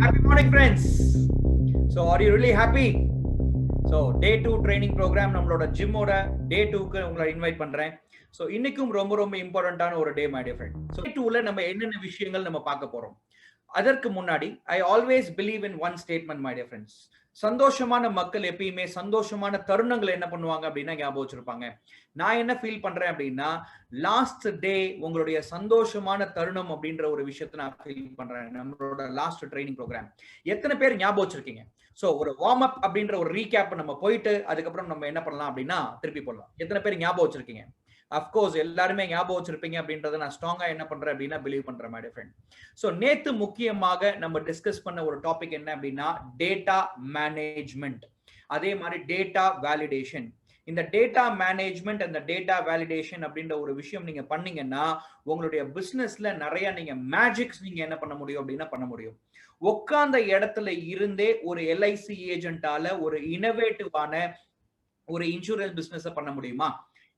Happy morning, friends. So, are you really happy? So, day 2 training program நம்மளோட ஜிம்மோட day 2க்கு உங்களை invite பண்றேன். So இன்னைக்கும் ரொம்ப ரொம்ப இம்பார்ட்டன்டான ஒரு day my dear friend. So day 2ல நம்ம என்னென்ன விஷயங்கள் நம்ம பார்க்க போறோம். அதற்கு முன்னாடி I always believe in one statement my dear friends. சந்தோஷமான மக்கள் எப்பயுமே சந்தோஷமான தருணங்களை என்ன பண்ணுவாங்க அப்படின்னா ஞாபகம் வச்சிருப்பாங்க. நான் என்ன ஃபீல் பண்றேன் அப்படின்னா லாஸ்ட் டே உங்களுடைய சந்தோஷமான தருணம் அப்படின்ற ஒரு விஷயத்தை நான் ஃபீல் பண்றேன். நம்மளோட லாஸ்ட் ட்ரைனிங் ப்ரோக்ராம் எத்தனை பேர் ஞாபகம் வச்சிருக்கீங்க? ஸோ ஒரு வார்ம் அப் அப்படின்ற ஒரு ரீகேப் நம்ம போயிட்டு அதுக்கப்புறம் நம்ம என்ன பண்ணலாம் அப்படின்னா திருப்பி போடலாம். எத்தனை பேர் ஞாபகம் வச்சிருக்கீங்க? அஃப்கோர்ஸ் எல்லாருமே ஞாபகம் வச்சிருப்பீங்க அப்படின்றத நான் ஸ்ட்ராங்கா என்ன பண்றேன் அப்படின்னா பிலீவ் பண்றேன் மை டியர் ஃப்ரெண்ட். ஸோ நேத்து முக்கியமாக நம்ம டிஸ்கஸ் பண்ண ஒரு டாபிக் என்ன அப்படின்னா டேட்டா மேனேஜ்மெண்ட், அதே மாதிரி டேட்டா வேலிடேஷன். இந்த டேட்டா மேனேஜ்மெண்ட் அந்த டேட்டா வேலிடேஷன் அப்படின்ற ஒரு விஷயம் நீங்க பண்ணீங்கன்னா உங்களுடைய பிசினஸ்ல நிறைய நீங்க மேஜிக்ஸ் நீங்க என்ன பண்ண முடியும் அப்படின்னா பண்ண முடியும். உட்கார்ந்த இடத்துல இருந்தே ஒரு எல்ஐசி ஏஜென்ட்டால ஒரு இனோவேட்டிவான ஒரு இன்சூரன்ஸ் பிசினஸ் பண்ண முடியுமா?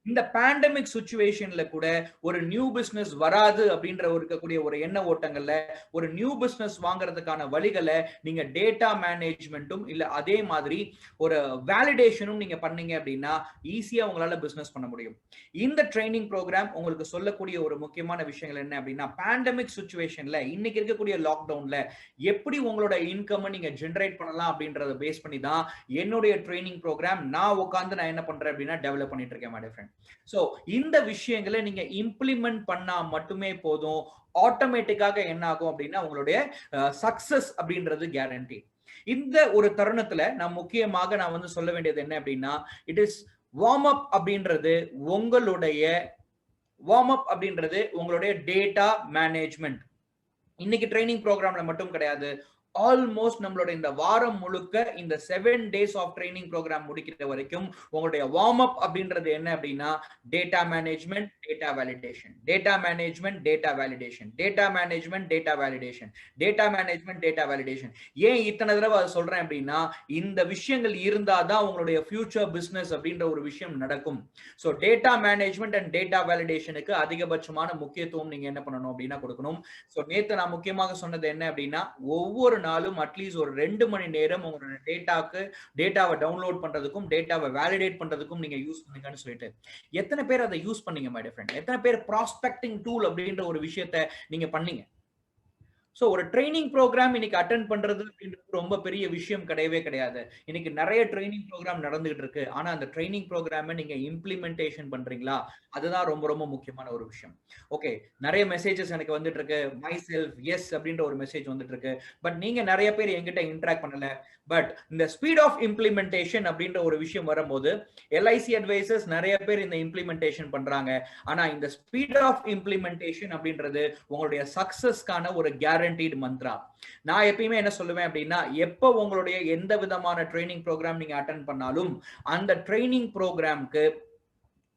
இந்த பேண்டமிக் சிச்சுவேஷன்ல கூட ஒரு நியூ பிசினஸ் வராது அப்படின்ற இருக்கக்கூடிய ஒரு எண்ண ஓட்டங்கள்ல ஒரு நியூ பிசினஸ் வாங்குறதுக்கான வழிகளை நீங்க டேட்டா மேனேஜ்மெண்ட்டும் இல்ல அதே மாதிரி ஒரு வேலிடேஷனும் நீங்க பண்ணீங்க அப்படின்னா ஈஸியா உங்களால பிசினஸ் பண்ண முடியும். இந்த ட்ரைனிங் ப்ரோக்ராம் உங்களுக்கு சொல்லக்கூடிய ஒரு முக்கியமான விஷயங்கள் என்ன அப்படின்னா பேண்டமிக் சிச்சுவேஷன்ல இன்னைக்கு இருக்கக்கூடிய லாக்டவுன்ல எப்படி உங்களோட இன்கம் நீங்க ஜெனரேட் பண்ணலாம் அப்படின்றத பேஸ் பண்ணி தான் என்னுடைய ட்ரைனிங் ப்ரோக்ராம் நான் உட்காந்து நான் என்ன பண்றேன் அப்படின்னா டெவலப் பண்ணிட்டு இருக்கேன் மை டியர் ஃப்ரெண்ட். சோ இந்த விஷயங்களை நீங்க இம்ப்ளிமெண்ட் பண்ணா மட்டுமே போதும். ஆட்டோமேட்டிக்காக என்ன ஆகும் அப்படின்னா உங்களுடைய சக்சஸ் அப்படின்றது கேரண்டி. இந்த ஒரு தருணத்துல நான் முக்கியமாக நான் வந்து சொல்ல வேண்டியது என்ன அப்படின்னா இட் இஸ் வார்ம் அப் அப்படின்றது உங்களுடைய டேட்டா மேனேஜ்மெண்ட். இன்னைக்கு ட்ரைனிங் ப்ரோக்ராம்ல மட்டும் கிடையாது, ஆல்மோஸ்ட் நம்மளோட இந்த வாரம் முழுக்க இந்த 7 days ஆஃப் ட்ரைனிங் ப்ரோக்ராம் முடிக்கிற வரைக்கும் உங்களுடைய வார்ம் அப் அப்படின்றது என்ன அப்படின்னா data management, data validation, data management, data validation, data management, data validation, data management, data validation. ஏன் இத்தனை தடவை அதை சொல்றேன் அப்படின்னா இந்த விஷயங்கள் இருந்தாதான் உங்களுடைய ஃபியூச்சர் பிசினஸ் அப்படின்ற ஒரு விஷயம் நடக்கும். So data management and data வேலிடேஷனுக்கு அதிகபட்சமான முக்கியத்துவம் நீங்க என்ன பண்ணணும் அப்படின்னா கொடுக்கணும். ஸோ நேற்று நான் முக்கியமாக சொன்னது என்ன அப்படின்னா ஒவ்வொரு நாளும் அட்லீஸ்ட் ஒரு 2 மணி நேரம் உங்களோட டேட்டாவை டவுன்லோட் பண்றதுக்கும் டேட்டாவை வேலிடேட் பண்றதுக்கும் நீங்க யூஸ் பண்ணுங்கன்னு சொல்லிட்டு எத்தனை பேர் அதை யூஸ் பண்ணீங்க மை டியர் ஃப்ரெண்ட்? எத்தனை பேர் ப்ராஸ்பெக்டிங் டூல் அப்படின்ற ஒரு விஷயத்தை நீங்க பண்ணீங்க? ஸோ ஒரு ட்ரைனிங் ப்ரோக்ராம் இன்னைக்கு அட்டென்ட் பண்றது அப்படின்றது ரொம்ப பெரிய விஷயம் கிடையவே கிடையாது. இன்னைக்கு நிறைய ட்ரைனிங் ப்ரோக்ராம் நடந்துகிட்டு இருக்கு. ஆனா அந்த ட்ரைனிங் ப்ரோக்ராமை நீங்க இம்ப்ளிமெண்டேஷன் பண்றீங்களா? அதுதான் ரொம்ப ரொம்ப முக்கியமான ஒரு விஷயம். ஓகே, நிறைய மெசேஜஸ் எனக்கு வந்துட்டு இருக்கு. மை செல்ஃப் எஸ் அப்படின்ற ஒரு மெசேஜ் வந்துட்டு இருக்கு. பட் நீங்க நிறைய பேர் என்கிட்ட இன்டராக்ட் பண்ணல. பட் இந்த ஸ்பீட் ஆஃப் இம்ப்ளிமெண்டேஷன் அப்படின்ற ஒரு விஷயம் வரும்போது எல்ஐசி அட்வைசர்ஸ் நிறைய பேர் இந்த இம்ப்ளிமெண்டேஷன் பண்றாங்க. ஆனா இந்த ஸ்பீட் ஆஃப் இம்ப்ளிமெண்டேஷன் அப்படின்றது உங்களுடைய சக்சஸ்க்கான ஒரு கேரண்டீட் மந்த்ரா. நான் எப்பயுமே என்ன சொல்லுவேன் அப்படின்னா எப்போ உங்களுடைய எந்த விதமான ட்ரைனிங் ப்ரோக்ராம் நீங்க அட்டென்ட் பண்ணாலும் அந்த ட்ரைனிங் ப்ரோக்ராம்க்கு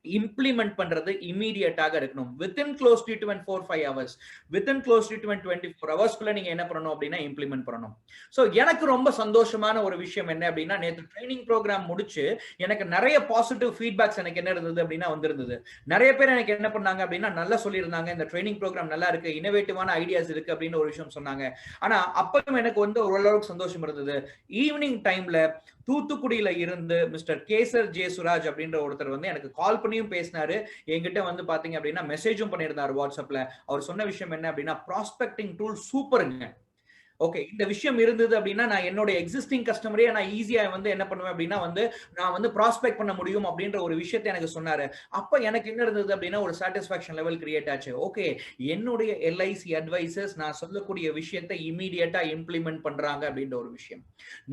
இம்ப்ளிமெண்ட் பண்றது இமீடியட்டாக இருக்கணும். Within close to 4-5 hours, within close to 24 hours நீங்க என்ன பண்ணணும் அப்படின்னா இம்ப்ளிமெண்ட் பண்ணணும். ஸோ எனக்கு ரொம்ப சந்தோஷமான ஒரு விஷயம் என்ன அப்படின்னா நேற்று ட்ரைனிங் ப்ரோக்ராம் முடிச்சு எனக்கு நிறைய பாசிட்டிவ் ஃபீட்பேக்ஸ் எனக்கு என்ன இருந்தது அப்படின்னா வந்திருந்தது. நிறைய பேர் எனக்கு என்ன பண்ணாங்க அப்படின்னா நல்லா சொல்லியிருந்தாங்க, இந்த ட்ரைனிங் ப்ரோக்ராம் நல்லா இருக்கு, இனோவேட்டிவான ஐடியாஸ் இருக்கு அப்படின்னு ஒரு விஷயம் சொன்னாங்க. ஆனா அப்பவும் எனக்கு வந்து ஓரளவுக்கு சந்தோஷம் இருந்தது. ஈவினிங் டைம்ல தூத்துக்குடியில இருந்து மிஸ்டர் கேசர் ஜே சுராஜ் அப்படின்ற ஒருத்தர் வந்து எனக்கு கால் பண்ணியும் பேசினாரு. என்கிட்ட வந்து பாத்தீங்க அப்படின்னா மெசேஜும் பண்ணியிருந்தாரு வாட்ஸ்அப்ல. அவர் சொன்ன விஷயம் என்ன அப்படின்னா ப்ராஸ்பெக்டிங் டூல் சூப்பருங்க. ஓகே, இந்த விஷயம் இருந்தது அப்படின்னா நான் என்னோட எக்ஸிஸ்டிங் கஸ்டமரே நான் ஈஸியா வந்து என்ன பண்ணுவேன் அப்படின்னா வந்து நான் வந்து ப்ராஸ்பெக்ட் பண்ண முடியும் அப்படின்ற ஒரு விஷயத்தை எனக்கு சொன்னாரு. அப்ப எனக்கு என்ன இருந்தது அப்படின்னா ஒரு சாட்டிஸ்பாக்சன் லெவல் கிரியேட் ஆச்சு. ஓகே, என்னுடைய எல்ஐசி அட்வைசர்ஸ் நான் சொல்லக்கூடிய விஷயத்தை இமீடியட்டா இம்ப்ளிமெண்ட் பண்றாங்க அப்படின்ற ஒரு விஷயம்.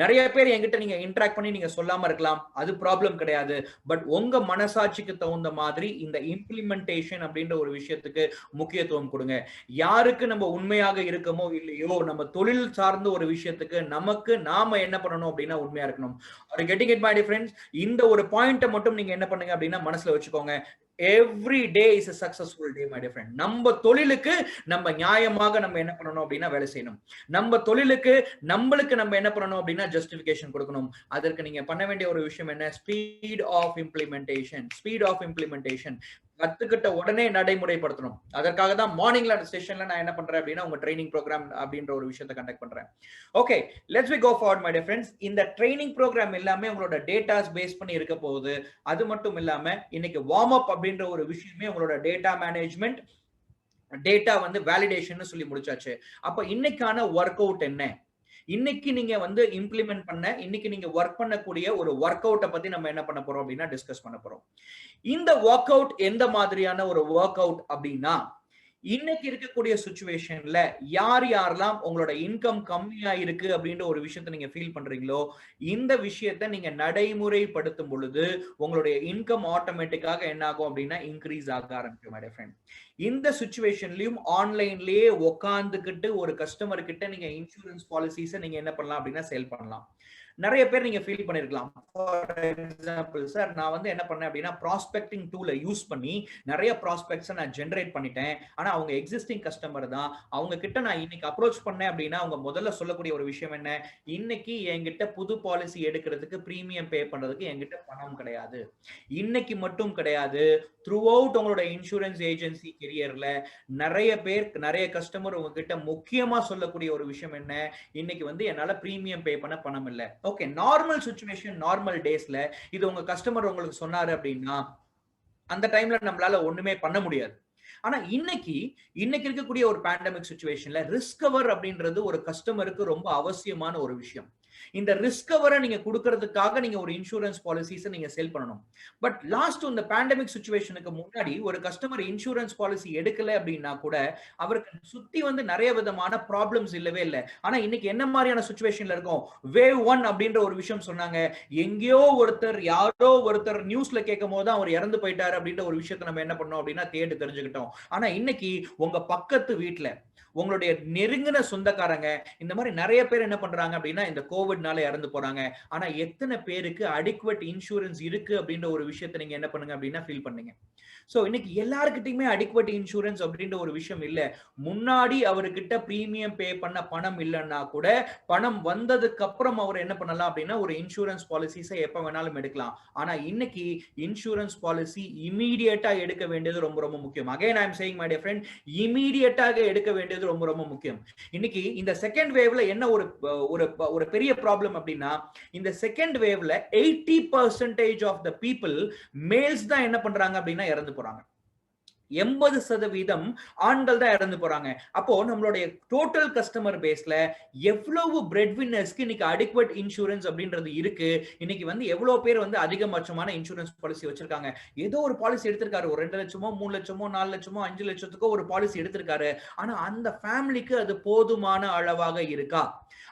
நிறைய பேர் என்கிட்ட நீங்க இன்டராக்ட் பண்ணி நீங்க சொல்லாம இருக்கலாம், அது ப்ராப்ளம் கிடையாது. பட் உங்க மனசாட்சிக்கு தகுந்த மாதிரி இந்த இம்ப்ளிமெண்டேஷன் அப்படின்ற ஒரு விஷயத்துக்கு முக்கியத்துவம் கொடுங்க. யாருக்கு நம்ம உண்மையாக இருக்கமோ இல்லையோ நம்ம தொழில் சார்ந்த ஒரு விஷயத்துக்கு நமக்கு நாம என்ன பண்ணணும் அப்படின்னா உண்மையா இருக்கணும். Are you getting it my dear friends? இந்த ஒரு பாயிண்ட மட்டும் நீங்க என்ன பண்ணுங்க அப்படின்னா மனசுல வச்சுக்கோங்க. every day is a successful day my dear friend. நம்ம தொழிலுக்கு நம்ம நியாயமாக நம்ம என்ன பண்ணணும் அப்படின்னா வேலை செய்யணும். நம்ம தொழிலுக்கு நம்மளுக்கு நம்ம என்ன பண்ணணும் அப்படின்னா ஜஸ்டிஃபிகேஷன் கொடுக்கணும். அதற்கு நீங்க பண்ண வேண்டிய ஒரு விஷயம் என்ன? Speed of implementation. Speed of implementation. கத்துக்கிட்ட உடனே நடைமுறைப்படுத்தணும். அதற்காக தான் மார்னிங்ல செஷன்ல நான் என்ன பண்றேன் அப்படின்னா உங்க ட்ரைனிங் ப்ரோக்ராம் அப்படின்ற ஒரு விஷயத்தை கண்டக்ட் பண்றேன். Okay, let's we go forward my dear friends. இந்த ட்ரைனிங் ப்ரோக்ராம் எல்லாமே உங்களோட டேட்டாஸ் பேஸ் பண்ணி இருக்க போகுது. அது மட்டும் இல்லாம இன்னைக்கு வார்ம் அப் அப்படின்ற ஒரு விஷயமே உங்களோட டேட்டா மேனேஜ்மெண்ட், டேட்டா வந்து வேலிடேஷன் சொல்லி முடிச்சாச்சு. அப்ப இன்னைக்கான ஒர்க் அவுட் என்ன, இன்னைக்கு நீங்க வந்து இம்ப்ளிமெண்ட் பண்ண, இன்னைக்கு நீங்க ஒர்க் பண்ணக்கூடிய ஒரு ஒர்க் அவுட்டை பத்தி நம்ம என்ன பண்ண போறோம் அப்படின்னா டிஸ்கஸ் பண்ண போறோம். இந்த ஒர்க் அவுட் எந்த மாதிரியான ஒரு ஒர்க் அவுட் அப்படின்னா, இன்னைக்கு இருக்கக்கூடிய சிச்சுவேஷன்ல யார் யாரெல்லாம் உங்களோட இன்கம் கம்மியா இருக்கு அப்படின்ற ஒரு விஷயத்தை நீங்க ஃபீல் பண்றீங்களோ, இந்த விஷயத்தை நீங்க நடைமுறைப்படுத்தும் பொழுது உங்களுடைய இன்கம் ஆட்டோமேட்டிக்காக என்ன ஆகும் அப்படின்னா இன்க்ரீஸ் ஆக ஆரம்பிக்கும் மை ஃப்ரெண்ட். இந்த சிச்சுவேஷன்லயும் ஆன்லைன்லயே உட்காந்துக்கிட்டு ஒரு கஸ்டமர் கிட்ட நீங்க இன்சூரன்ஸ் பாலிசிஸை நீங்க என்ன பண்ணலாம் அப்படின்னா சேல் பண்ணலாம். நிறைய பேர் நீங்க ஃபீல் பண்ணிருக்கலாம். ஃபார் எக்ஸாம்பிள் சார், நான் வந்து என்ன பண்ணேன் அப்படின்னா ப்ராஸ்பெக்டிங் டூலை யூஸ் பண்ணி நிறைய ப்ராஸ்பெக்ட்ஸை நான் ஜென்ரேட் பண்ணிட்டேன். ஆனா அவங்க எக்ஸிஸ்டிங் கஸ்டமர் தான். அவங்க கிட்ட நான் இன்னைக்கு அப்ரோச் பண்ணேன் அப்படின்னா அவங்க முதல்ல சொல்லக்கூடிய ஒரு விஷயம் என்ன, இன்னைக்கு என்கிட்ட புது பாலிசி எடுக்கிறதுக்கு பிரீமியம் பே பண்றதுக்கு என்கிட்ட பணம் கிடையாது. இன்னைக்கு மட்டும் கிடையாது, த்ரூ அவுட் உங்களோட இன்சூரன்ஸ் ஏஜென்சி கெரியர்ல நிறைய பேர், நிறைய கஸ்டமர் உங்ககிட்ட முக்கியமா சொல்லக்கூடிய ஒரு விஷயம் என்ன, இன்னைக்கு வந்து என்னால பிரீமியம் பே பண்ண பணம் இல்லை. ஓகே, நார்மல் சிச்சுவேஷன், நார்மல் டேஸ்ல இது உங்க கஸ்டமர் உங்களுக்கு சொன்னாரு அப்படின்னா அந்த டைம்ல நம்மளால ஒண்ணுமே பண்ண முடியாது. ஆனா இன்னைக்கு இருக்கக்கூடிய ஒரு பேண்டமிக் சிச்சுவேஷன்ல ரிஸ்க் கவர் அப்படின்றது ஒரு கஸ்டமருக்கு ரொம்ப அவசியமான ஒரு விஷயம். இந்த ரிஸ்க் கவரை நீங்க கொடுக்கிறதுக்காக நீங்க ஒரு இன்சூரன்ஸ் பாலிசிஸை நீங்க சேல் பண்ணணும். பட் லாஸ்ட் இந்த பேண்டமிக் சிச்சுவேஷனுக்கு முன்னாடி ஒரு கஸ்டமர் இன்சூரன்ஸ் பாலிசி எடுக்கல அப்படின்னா கூட அவருக்கு சுத்தி வந்து நிறைய விதமான ப்ராப்ளம்ஸ் இல்லவே இல்லை. ஆனா இன்னைக்கு என்ன மாதிரியான சிச்சுவேஷன்ல இருக்கும், வேவ் 1 அப்படின்ற ஒரு விஷயம் சொன்னாங்க. எங்கேயோ ஒருத்தர், யாரோ ஒருத்தர் நியூஸ்ல கேட்கும் போது அவர் இறந்து போயிட்டாரு அப்படின்ற ஒரு விஷயத்தை நம்ம என்ன பண்ணோம் அப்படின்னா தேடி தெரிஞ்சுக்கிட்டோம். ஆனா இன்னைக்கு உங்க பக்கத்து வீட்டுல உங்களுடைய நெருங்கின சொந்தக்காரங்க இந்த மாதிரி நிறைய பேர் என்ன பண்றாங்க அப்படின்னா இந்த கோவிட்னால இறந்து போறாங்க. ஆனா எத்தனை பேருக்கு அடிக்வெட் இன்சூரன்ஸ் இருக்கு அப்படின்ற ஒரு விஷயத்தை நீங்க என்ன பண்ணுங்க அப்படின்னா ஃபீல் பண்ணுங்க. சோ இன்னைக்கு எல்லாருக்கிட்டையுமே அடிக்வெட் இன்சூரன்ஸ் அப்படின்ற ஒரு விஷயம் இல்ல. முன்னாடி அவர்கிட்ட பிரீமியம் பே பண்ண பணம் இல்லைன்னா கூட பணம் வந்ததுக்கு அப்புறம் அவர் என்ன பண்ணலாம் அப்படின்னா ஒரு இன்சூரன்ஸ் பாலிசிஸை எப்ப வேணாலும் எடுக்கலாம். ஆனா இன்னைக்கு இன்சூரன்ஸ் பாலிசி இமீடியட்டா எடுக்க வேண்டியது ரொம்ப ரொம்ப முக்கியம். Again I am saying my dear friend, இமீடியட்டாக எடுக்க வேண்டியது ரொம்ப ரொம்ப முக்கியம். இன்னைக்கு இந்த செகண்ட் வேவ்ல என்ன ஒரு பெரிய ப்ராப்ளம் அப்படின்னா, இந்த செகண்ட் வேவ்ல 80% ஆஃப் த பீப்புள் மேல்ஸ் தான் என்ன பண்றாங்க அப்படின்னா இறந்து போறாங்க. 80% ஆண்கள் தான் இறந்து போறாங்க. அப்போ நம்மளுடைய டோட்டல் கஸ்டமர் பேஸ்ல எவ்வளவு பிரெட் வின்னர்ஸ்க்கு இன்னைக்கு அடிக்வெட் இன்சூரன்ஸ் அப்படின்றது இருக்கு. இன்னைக்கு வந்து எவ்வளவு பேர் வந்து அதிகபட்சமான இன்சூரன்ஸ் பாலிசி வச்சிருக்காங்க. ஏதோ ஒரு பாலிசி எடுத்திருக்காரு, ஒரு 2 லட்சமோ 3 லட்சமோ 4 லட்சமோ 5 லட்சத்துக்கோ ஒரு பாலிசி எடுத்திருக்காரு. ஆனா அந்த ஃபேமிலிக்கு அது போதுமான அளவாக இருக்கா?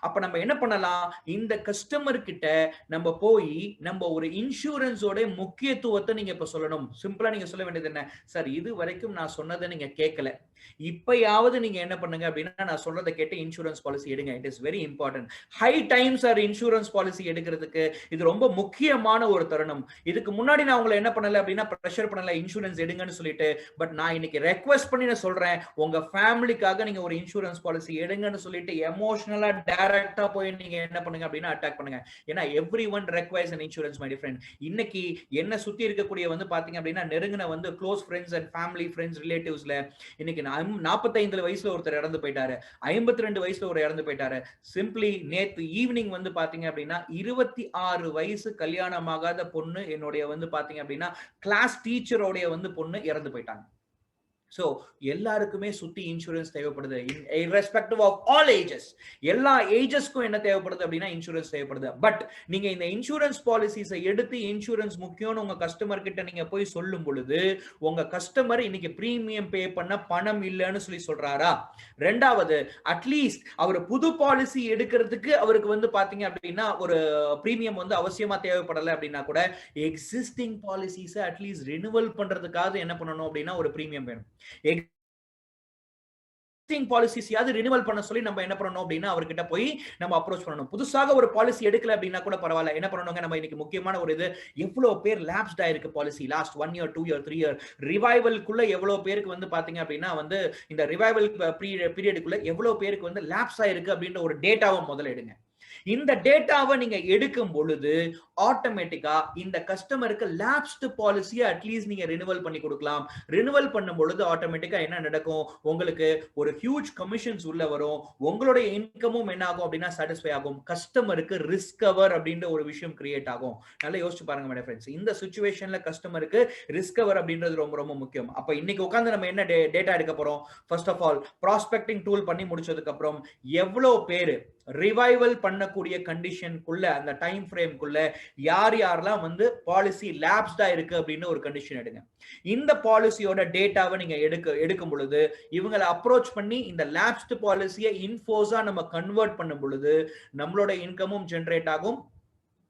அப்ப நம்ம என்ன பண்ணலாம், இந்த கஸ்டமர் கிட்ட நம்ம போய் நம்ம ஒரு இன்சூரன்ஸோட முக்கியத்துவத்தை நீங்க இப்ப சொல்லணும். சிம்பிளா நீங்க சொல்ல வேண்டியது என்ன, சார் இது வரைக்கும் நான் சொன்னதை நீங்க கேட்கல, இப்பயாவது நீங்க என்ன பண்ணுங்க அப்படின்னா நான் சொல்றதை கேட்டு இன்சூரன்ஸ் பாலிசி எடுங்க. It is very important. High time sir insurance policy எடுக்கிறதுக்கு இது ரொம்ப முக்கியமான ஒரு தருணம். இதுக்கு முன்னாடி நான் உங்களை என்ன பண்ணல அப்படின்னா ப்ரெஷர் பண்ணல இன்சூரன்ஸ் எடுங்கன்னு சொல்லிட்டு. பட் நான் இன்னைக்கு ரெக்வெஸ்ட் பண்ணி நான் சொல்றேன், உங்க ஃபேமிலிக்காக நீங்க ஒரு இன்சூரன்ஸ் பாலிசி எடுங்கன்னு சொல்லிட்டு எமோஷனலா டைரக்டா போய் நீங்க என்ன பண்ணுங்க அப்படின்னா அட்டாக் பண்ணுங்க. ஏன்னா everyone requires an insurance my friend. இன்னைக்கு என்ன சுத்தி இருக்கக்கூடிய வந்து பாத்தீங்க அப்படின்னா நெருங்கின வந்து close friends and family friends ரிலேட்டிவ்ஸ்ல இன்னைக்கு 45 வயசுல ஒருத்தர் இறந்து போயிட்டாரு, 52 வயசுல ஒரு இறந்து போயிட்டாரு. சிம்பிளி நேத்து ஈவினிங் வந்து பாத்தீங்க அப்படின்னா 26 வயசு கல்யாணமாகாத பொண்ணு என்னுடைய வந்து பாத்தீங்க அப்படின்னா கிளாஸ் டீச்சரோடைய வந்து பொண்ணு இறந்து போயிட்டாங்க. சோ எல்லாருக்குமே சுத்தி இன்சூரன்ஸ் தேவைப்படுது. irrespective of all ages, எல்லா ஏஜஸ்க்கும் என்ன தேவைப்படுது அப்படின்னா இன்சூரன்ஸ் தேவைப்படுது. பட் நீங்க இந்த இன்சூரன்ஸ் பாலிசிஸை எடுத்து இன்சூரன்ஸ் முக்கியம்னு உங்க கஸ்டமர் கிட்ட நீங்க போய் சொல்லும் பொழுது உங்க கஸ்டமர் இன்னைக்கு பிரீமியம் பே பண்ண பணம் இல்லைன்னு சொல்லி சொல்றாரா? ரெண்டாவது, அட்லீஸ்ட் அவர் புது பாலிசி எடுக்கிறதுக்கு அவருக்கு வந்து பாத்தீங்க அப்படின்னா ஒரு பிரீமியம் வந்து அவசியமா தேவைப்படலை அப்படின்னா கூட எக்ஸிஸ்டிங் பாலிசிஸை அட்லீஸ்ட் ரினிவல் பண்றதுக்காக என்ன பண்ணணும் அப்படின்னா ஒரு பிரீமியம் வேணும். பாலிசியாவது ரினிவல் பண்ண சொல்லி நம்ம என்ன பண்ணணும் அப்படின்னா அவர்கிட்ட போய் நம்ம அப்ரோச் பண்ணணும். புதுசாக ஒரு பாலிசி எடுக்கல அப்படின்னா கூட பரவாயில்ல, என்ன பண்ணணுங்க, நம்ம இன்னைக்கு முக்கியமான ஒரு இது எவ்வளவு பேர் லாப்ஸ்ட் ஆயிருக்கு policy last 1 year 2 year 3 year ரிவைவல்குள்ள எவ்வளவு பேருக்கு வந்து பாத்தீங்க அப்படின்னா வந்து இந்த ரிவைவல் பீரியடுக்குள்ள எவ்வளவு பேருக்கு வந்து லாப்ஸ் ஆயிருக்கு அப்படின்ற ஒரு டேட்டாவை முதல்ல எடுங்க. இந்த டேட்டாவை நீங்க எடுக்கும் பொழுது ஆட்டோமேட்டிக்கா இந்த கஸ்டமருக்கு லாப்ஸ்ட் பாலிசியை அட்லீஸ்ட் நீங்க ரினிவல் பண்ணி கொடுக்கலாம். ரினிவல் பண்ணும் பொழுது ஆட்டோமேட்டிக்கா என்ன நடக்கும், உங்களுக்கு ஒரு ஹியூஜ் கமிஷன்ஸ் உள்ள வரும். உங்களுடைய இன்கமும் என்ன ஆகும் அப்படின்னா சாட்டிஸ்ஃபை ஆகும். கஸ்டமருக்கு ரிஸ்க் கவர் அப்படின்ற ஒரு விஷயம் கிரியேட் ஆகும். நல்லா யோசிச்சு பாருங்க மேடம் ஃப்ரெண்ட்ஸ். இந்த சிச்சுவேஷன்ல கஸ்டமருக்கு ரிஸ்க் கவர் அப்படின்றது ரொம்ப ரொம்ப முக்கியம். அப்ப இன்னைக்கு உட்கார்ந்து நம்ம என்ன டேட்டா எடுக்க போறோம்? First of all prospecting tool பண்ணி முடிச்சதுக்கு அப்புறம் எவ்வளவு பேரு ரிவைவல் பண்ணக்கூடிய கண்டிஷனுக்குள்ள அந்த டைம் ஃப்ரேம்க்குள்ள யார் யாரெல்லாம் வந்து பாலிசி லாப்ஸ்டா இருக்கு அப்படின்னு ஒரு கண்டிஷன் எடுங்க. இந்த பாலிசியோட டேட்டாவை நீங்க எடுக்கும் பொழுது இவங்களை அப்ரோச் பண்ணி இந்த லாப்ஸ்ட் பாலிசியை இன்ஃபோஸா நம்ம கன்வெர்ட் பண்ணும் பொழுது நம்மளோட இன்கமும் ஜெனரேட் ஆகும்,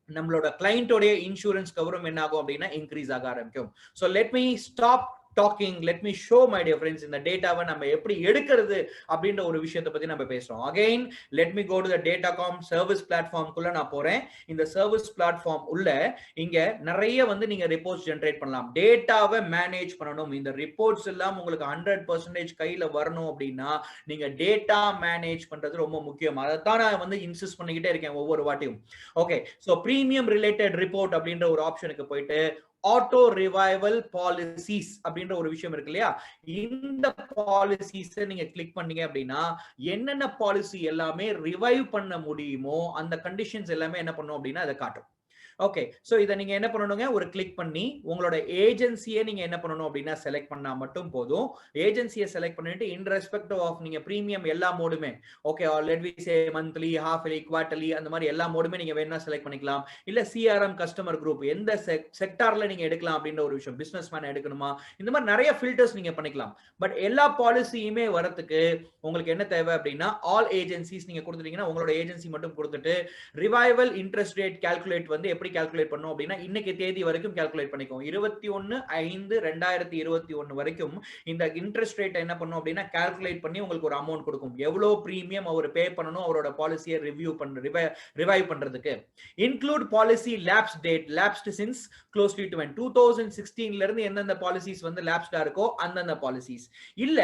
நம்மளோட கிளையண்டோடைய இன்சூரன்ஸ் கவரும் என்ன ஆகும் அப்படின்னா இன்க்ரீஸ் ஆக ஆரம்பிக்கும். So let me stop talking, let me show my dear friends இந்த டேட்டாவை நம்ம எப்படி எடுக்கிறது அப்படின்ற ஒரு விஷயத்தை பத்தி நம்ம பேசுறோம். Again, let me go to the Datacom service platform குள்ள நான் போறேன். இந்த சர்வீஸ் பிளாட்ஃபார்ம் உள்ள இங்க நிறைய வந்து நீங்க ரிப்போர்ட்ஸ் ஜெனரேட் பண்ணலாம். டேட்டாவை மேனேஜ் பண்ணணும். இந்த ரிப்போர்ட்ஸ் எல்லாம் உங்களுக்கு 100% கையில வரணும் அப்படின்னா நீங்க டேட்டா மேனேஜ் பண்றது ரொம்ப முக்கியம். அதைத்தான் நான் வந்து இன்சிஸ்ட் பண்ணிக்கிட்டே இருக்கேன் ஒவ்வொரு வாட்டியும். Okay, so premium related report அப்படின்ற ஒரு ஆப்ஷனுக்கு போயிட்டு ஆட்டோ ரிவைவல் பாலிசிஸ் அப்படின்ற ஒரு விஷயம் இருக்கு இல்லையா, இந்த பாலிசிஸ் நீங்க கிளிக் பண்ணீங்க அப்படின்னா என்னென்ன பாலிசி எல்லாமே ரிவைவ் பண்ண முடியுமோ அந்த கண்டிஷன்ஸ் எல்லாமே என்ன பண்ணும் அப்படின்னா அதை காட்டும். ஓகே, சோ இதை நீங்க என்ன பண்ணணுங்க, ஒரு கிளிக் பண்ணி உங்களோட ஏஜென்சியை நீங்க என்ன பண்ணணும் அப்படின்னா செலக்ட் பண்ணா மட்டும் போதும். ஏஜென்சியை செலக்ட் பண்ணிட்டு இன் ரெஸ்பெக்ட் ஆஃப் நீங்க பிரீமியம் எல்லா மோடுமே, okay, let we say monthly, half yearly, quarterly, அந்த மாதிரி எல்லா மோடுமே நீங்க வேணா செலக்ட் பண்ணிக்கலாம். இல்ல சிஆர்எம் கஸ்டமர் குரூப் எந்த செக்டார்ல நீங்க எடுக்கலாம் அப்படின்ற ஒரு விஷயம், பிசினஸ் மேன் எடுக்கணுமா, இந்த மாதிரி நிறைய ஃபில்டர்ஸ் நீங்க பண்ணிக்கலாம். பட் எல்லா பாலிசியுமே வரதுக்கு உங்களுக்கு என்ன தேவை அப்படின்னா ஆல் ஏஜென்சிஸ் நீங்க கொடுத்துட்டீங்கன்னா உங்களோட ஏஜென்சி மட்டும் கொடுத்துட்டு ரிவைவல் இன்ட்ரெஸ்ட் ரேட் கால்குலேட் வந்து எப்படி கால்குலேட் பண்ணும் அப்படின்னா இன்னைக்கு தேதி வரைக்கும் கால்குலேட் பண்ணிக்கும். 21/5/2021 வரைக்கும் இந்த இன்ட்ரெஸ்ட் ரேட் என்ன பண்ணும் அப்படின்னா கால்குலேட் பண்ணி உங்களுக்கு ஒரு அமௌண்ட் கொடுக்கும். எவ்வளவு பிரீமியம் அவர் பே பண்ணணும் அவரோட பாலிசியை ரிவைவ் பண்றதுக்கு. Include policy lapse date, lapsed since closely to 2016ல இருந்து எந்தெந்த பாலிசிஸ் வந்து லாப்ஸ்டா இருக்கோ அந்தந்த பாலிசிஸ். இல்ல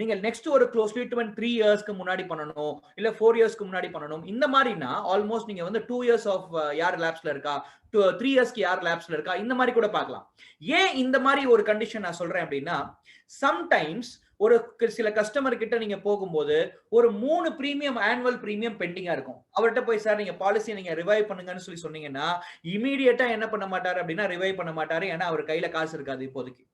நீங்க நெக்ஸ்ட் ஒரு க்ளோஸ்லி டு 3 இயர்ஸ்க்கு முன்னாடி பண்ணணும், இல்ல 4 இயர்ஸ்க்கு முன்னாடி பண்ணணும். இந்த மாதிரினா ஆல்மோஸ்ட் நீங்க வந்து 2 இயர்ஸ் ஆஃப் யார் லாப்ஸ்ல இருக்கா, 3 இயர்ஸ்க்கு யார் லாப்ஸ்ல இருக்கா, இந்த மாதிரி கூட பார்க்கலாம். ஏன் இந்த மாதிரி ஒரு கண்டிஷன் நான் சொல்றேன் அப்படின்னா சம்டைம்ஸ் ஒரு சில கஸ்டமர் கிட்ட நீங்க போகும்போது ஒரு 3 பிரீமியம் ஆனுவல் பிரீமியம் பெண்டிங்கா இருக்கும். அவர்கிட்ட போய் சார் நீங்க பாலிசி நீங்க ரிவைவ் பண்ணுங்கன்னு சொல்லி சொன்னீங்கன்னா இமீடியட்டா என்ன பண்ண மாட்டாரு அப்படின்னா ரிவைவ் பண்ண மாட்டாரு. ஏன்னா அவர் கையில காசு இருக்காது இப்போதைக்கு.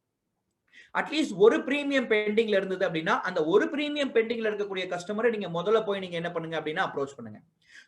அட்லீஸ்ட் ஒரு பிரீமியம் பெண்டிங்ல இருந்தது அப்படின்னா அந்த ஒரு பிரீமியம் பெண்டிங்ல இருக்கக்கூடிய கஸ்டமரை நீங்க முதல்ல போய் நீங்க என்ன பண்ணுங்க அப்படின்னா அப்ரோச் பண்ணுங்க.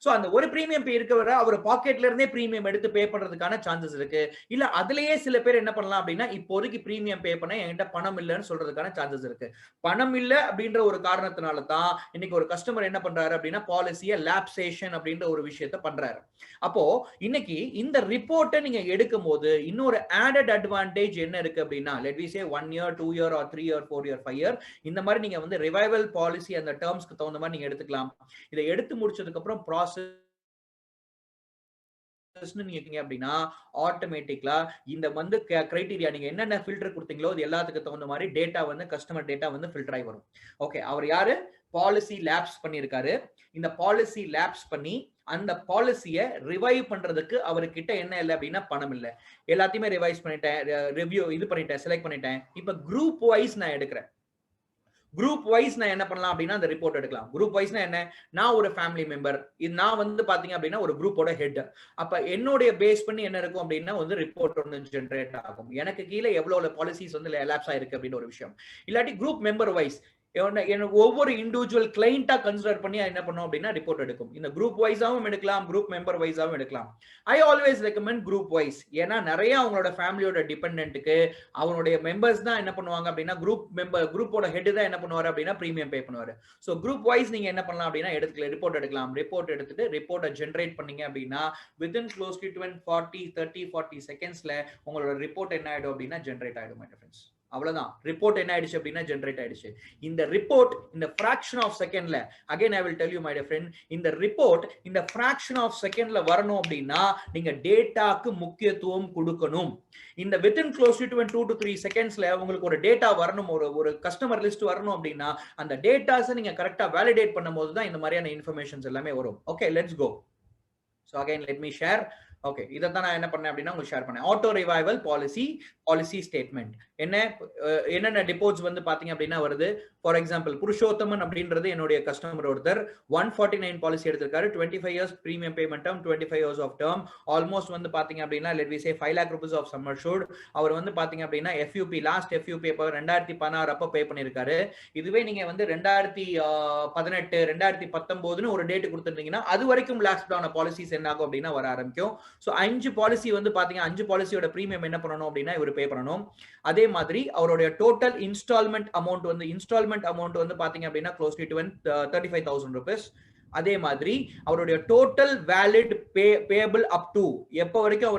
சோ அந்த ஒரு பிரீமியம் பே இருக்கவரை அவர் பாக்கெட்ல இருந்தே பிரீமியம் எடுத்து பே பண்றதுக்கான சான்சஸ் இருக்கு. இல்ல அதுலயே சில பேர் என்ன பண்ணலாம் அப்படின்னா இப்போதைக்கு பிரீமியம் பே பண்ண என்கிட்ட பணம் இல்லைன்னு சொல்றதுக்கான சான்சஸ் இருக்கு. பணம் இல்ல அப்படின்ற ஒரு காரணத்தினால தான் இன்னைக்கு ஒரு கஸ்டமர் என்ன பண்றாரு அப்படின்னா பாலிசியை லாப்சேஷன் அப்படின்ற ஒரு விஷயத்தை பண்றாரு. அப்போ இன்னைக்கு இந்த ரிப்போர்ட்டை நீங்க எடுக்கும் போது இன்னொரு ஆடட் அட்வான்டேஜ் என்ன இருக்கு அப்படின்னா let we say 1 year, 2 year, 3 year, 4 year, 5 year, இந்த மாதிரி நீங்க வந்து ரிவைவல் பாலிசி அந்த டேர்ம்ஸ்க்கு தகுந்த மாதிரி நீங்க எடுத்துக்கலாம். இதை எடுத்து முடிச்சதுக்கு அப்புறம் ப்ராசஸ் நீங்க அப்படின்னா ஆட்டோமேட்டிக்கலா இந்த வந்து கிரைட்டீரியா நீங்க என்னென்ன ஃபில்டர் கொடுத்தீங்களோ அது எல்லாத்துக்கு தகுந்த மாதிரி டேட்டா வந்து கஸ்டமர் டேட்டா வந்து ஃபில்டர் ஆகி வரும். ஓகே, அவர் யாரு, பாலிசி லாப்ஸ் பண்ணியிருக்காரு. இந்த பாலிசி லாப்ஸ் பண்ணி அந்த பாலிசியை ரிவைவ் பண்றதுக்கு அவர்கிட்ட என்ன இல்லை அப்படின்னா பணம் இல்லை. எல்லாத்தையுமே ரிவைஸ் பண்ணிட்டேன், ரிவ்யூ இது பண்ணிட்டேன், செலக்ட் பண்ணிட்டேன். இப்ப குரூப் வைஸ் நான் எடுக்கிறேன். குரூப் வைஸ் நான் என்ன பண்ணலாம் அப்படின்னா அந்த ரிப்போர்ட் எடுக்கலாம். குரூப் வைஸ்னா என்ன, நான் ஒரு ஃபேமிலி மெம்பர், நான் வந்து பாத்தீங்க அப்படின்னா ஒரு குரூப்போட ஹெட். அப்ப என்னுடைய பேஸ் பண்ணி என்ன இருக்கும் அப்படின்னா வந்து ரிப்போர்ட் வந்து ஜெனரேட் ஆகும். எனக்கு கீழே எவ்வளவு பாலிசிஸ் வந்து லாப்ஸ் ஆயிருக்கு அப்படின்னு ஒரு விஷயம். இல்லாட்டி குரூப் மெம்பர் வைஸ் ஒவ்வொரு இண்டிவிஜுவல் கிளைண்டா கன்சிடர் பண்ணி என்ன பண்ணும் அப்படின்னா ரிப்போர்ட் எடுக்கும். இந்த குரூப் வைஸாவும் எடுக்கலாம், குரூப் மெம்பர் வைஸாவும் எடுக்கலாம். I always recommend group wise. ஏன்னா நிறைய அவங்களோட ஃபேமிலியோட டிபெண்டன்ட்டுக்கு அவனுடைய மெம்பர்ஸ் தான் என்ன பண்ணுவாங்க அப்படின்னா குரூப்போட ஹெட் தான் என்ன பண்ணுவாரு அப்படின்னா பிரீமியம் பே பண்ணுவாரு. ஸோ குரூப் வைஸ் நீங்க என்ன பண்ணலாம் அப்படின்னா ரிப்போர்ட் எடுக்கலாம். ரிப்போர்ட் எடுத்துட்டு ரிப்போர்ட்டை ஜென்ரேட் பண்ணீங்க அப்படின்னா வித்தின் க்ளோஸ்லி 30-40 செகண்ட்ஸ்ல உங்களோட ரிப்போர்ட் என்ன ஆயிடும் அப்படின்னா ஜென்ரேட் ஆயிடும் மை ஃப்ரெண்ட்ஸ். அவ்வளவுதான், ரிப்போர்ட் என்ன ஆயிடுச்சு அப்படின்னா ஜெனரேட் ஆயிடுச்சு. இந்த ரிப்போர்ட் இந்த fraction ஆஃப் செகண்ட்ல, again I will tell you my dear friend, இந்த ரிப்போர்ட் இந்த fraction ஆஃப் செகண்ட்ல வரணும் அப்படின்னா நீங்க டேட்டாக்கு முக்கியத்துவம் கொடுக்கணும். இந்த வித்தின் க்ளோஸ்லி 2 to 3 செகண்ட்ஸ்ல உங்களுக்கு ஒரு டேட்டா வரணும், ஒரு கஸ்டமர் லிஸ்ட் வரணும் அப்படின்னா அந்த டேட்டாஸை நீங்க கரெக்டா வேலிடேட் பண்ணும்போது தான் இந்த மாதிரியான இன்ஃபர்மேஷன்ஸ் எல்லாமே வரும். Okay, let's go. So again, let me share. Okay, இதைத்தான் நான் என்ன பண்ணேன் அப்படின்னா உங்களுக்கு ஷேர் பண்ணேன். ஆட்டோ ரிவைவல் பாலிசி ஸ்டேட்மெண்ட் என்னென்ன டிபோட்ஸ் வந்து பாத்தீங்க அப்படின்னா வருது. ஃபார் எக்ஸாம்பிள் புருஷோத்தமன் அப்படின்றது என்னுடைய கஸ்டமர் ஒருத்தர் 149 பாலிசி எடுத்திருக்காரு. 25 years premium payment term, 25 years of term, almost வந்து பாத்தீங்க அப்படின்னா let we say 5 lakh rupees of sum assured. அவர் வந்து பாத்தீங்க அப்படின்னா எஃப்யூபி லாஸ்ட் எஃப்யூபி 2016 அப்ப பே பண்ணிருக்காரு. இதுவே நீங்க வந்து 2018 2019 ஒரு டேட் கொடுத்துருந்தீங்கன்னா அது வரைக்கும் லாஸ்ட் ஆன பாலிசிஸ் என்ன ஆகும் அப்படின்னா வர ஆரம்பிக்கும். சோ 5 பாலிசி வந்து பாத்தீங்க, 5 பாலிசியோட பிரீமியம் என்ன பண்ணணும் அப்படின்னா இவர் பே பண்ணணும். அதே மாதிரி அவருடைய டோட்டல் இன்ஸ்டால்மெண்ட் அமௌண்ட் வந்து பாத்தீங்க அப்படின்னா க்ளோஸ் டு 35,000 rupees. அதே மாதிரி அவருடைய total valid payable up to இப்போ வரைக்கும்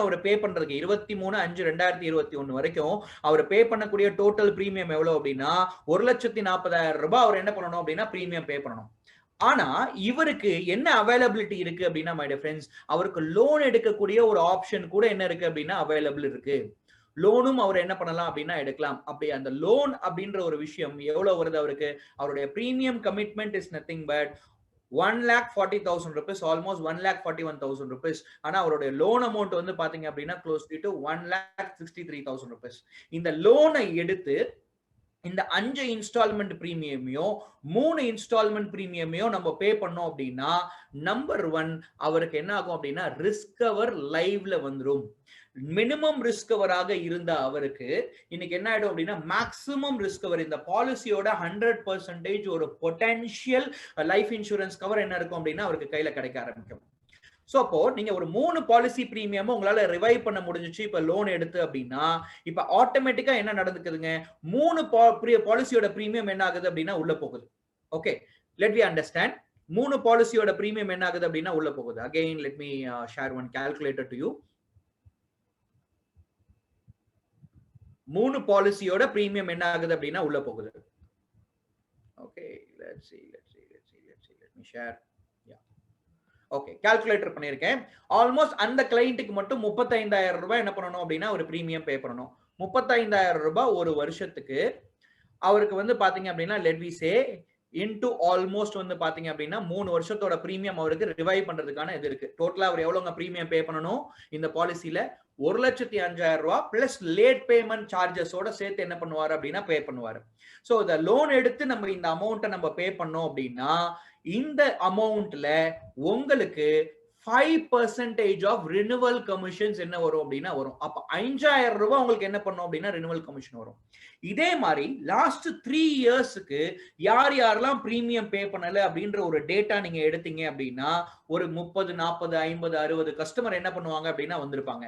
அவர் பே பண்றதுக்கு 23/5/2021 வரைக்கும் அவர் பே பண்ணக்கூடிய டோட்டல் பிரீமியம் எவ்வளவு அப்படின்னா 1,40,000 ரூபாய் அவர் என்ன பண்ணணும் அப்படின்னா பிரீமியம் பே பண்ணணும். ஆனா இவருக்கு என்ன அவைலபிலிட்டி இருக்கு அப்படின்னா மை டியர் ஃப்ரெண்ட்ஸ், அவருக்கு லோன் எடுக்கக்கூடிய ஒரு ஆப்ஷன் கூட என்ன இருக்கு அப்படின்னா அவைலபிள் இருக்கு. லோனும் அவர் என்ன பண்ணலாம் அப்படின்னா எடுக்கலாம். அப்படி அந்த லோன் அப்படின்ற ஒரு விஷயம் எவ்வளவு வருது அவருக்கு, அவருடைய premium commitment is nothing but 1,40,000 rupees, almost 1,41,000 rupees. ஆனா அவருடைய லோன் அமௌண்ட் வந்து பாத்தீங்க அப்படின்னா க்ளோஸ் டு 1,63,000 rupees. இந்த லோனை எடுத்து இந்த 5 இன்ஸ்டால்மெண்ட் பிரீமியமையோ 3 இன்ஸ்டால்மெண்ட் பிரீமியமையோ நம்ம பே பண்ணோம் அப்படின்னா நம்பர் 1 அவருக்கு என்ன ஆகும் அப்படின்னா ரிஸ்க் கவர் லைவ்ல வந்துரும். மினிமம் ரிஸ்க் கவராக இருந்த அவருக்கு இன்னைக்கு என்ன ஆயிடும் அப்படின்னா மேக்ஸிமம் ரிஸ்க் கவர், இந்த பாலிசியோட 100% ஒரு பொட்டன்ஷியல் லைஃப் இன்சூரன்ஸ் கவர் என்ன இருக்கும் அப்படின்னா அவருக்கு கையில கிடைக்க ஆரம்பிக்கும். சோ அப்போ நீங்க ஒரு 3 பாலிசி பிரீமியம் உங்களால ரிவைவ் பண்ண முடிஞ்சிச்சு இப்ப லோன் எடுத்து அப்படின்னா இப்ப ஆட்டோமேட்டிக்கா என்ன நடந்துக்குதுங்க, 3 பாலிசியோட பிரீமியம் என்ன ஆகுது அப்படின்னா உள்ள போகுது. Okay, let we understand. 3 பாலிசியோட பிரீமியம் என்ன ஆகுது அப்படின்னா உள்ள போகுது. Again let me share one calculator to you. 3 பாலிசியோட பிரீமியம் என்ன ஆகுது அப்படின்னா உள்ள போகுது. Okay, let's see let me share. Okay, calculator பண்ணிருக்கேன். ஆல்மோஸ்ட் அந்த கிளையண்ட்டுக்கு மட்டும் 35,000 ரூபாய் என்ன பண்ணணும் அப்படின்னா ஒரு பிரீமியம் பே பண்ணணும். 35,000 ரூபாய் ஒரு வருஷத்துக்கு அவருக்கு வந்து பாத்தீங்க அப்படின்னா let we say into almost வந்து பாத்தீங்க அப்படின்னா 3 வருஷத்தோட பிரீமியம் அவருக்கு ரிவைவ் பண்றதுக்கான இது இருக்கு. டோட்டலா அவர் எவ்வளவுங்க பிரீமியம் பே பண்ணணும் இந்த பாலிசில 1,05,000 ரூபாய் பிளஸ் லேட் பேமெண்ட் சார்ஜஸோட சேர்த்து என்ன பண்ணுவாரு அப்படின்னா பே பண்ணுவாரு. சோ இந்த லோன் எடுத்து நம்ம இந்த அமௌண்ட்டை நம்ம பே பண்ணோம் அப்படின்னா இந்த அமௌண்ட்ல உங்களுக்கு 5% ஆஃப் ரினிவல் கமிஷன்ஸ் என்ன வரும் அப்படின்னா வரும். அப்ப 5,000 ரூபாய் உங்களுக்கு என்ன பண்ணும் அப்படின்னா ரினிவல் கமிஷன் வரும். இதே மாதிரி லாஸ்ட் 3 இயர்ஸ்க்கு யார் யாரெல்லாம் பிரீமியம் பே பண்ணல அப்படின்ற ஒரு டேட்டா நீங்க எடுத்தீங்க அப்படின்னா ஒரு 30, 40, 50, 60 கஸ்டமர் என்ன பண்ணுவாங்க அப்படின்னா வந்திருப்பாங்க.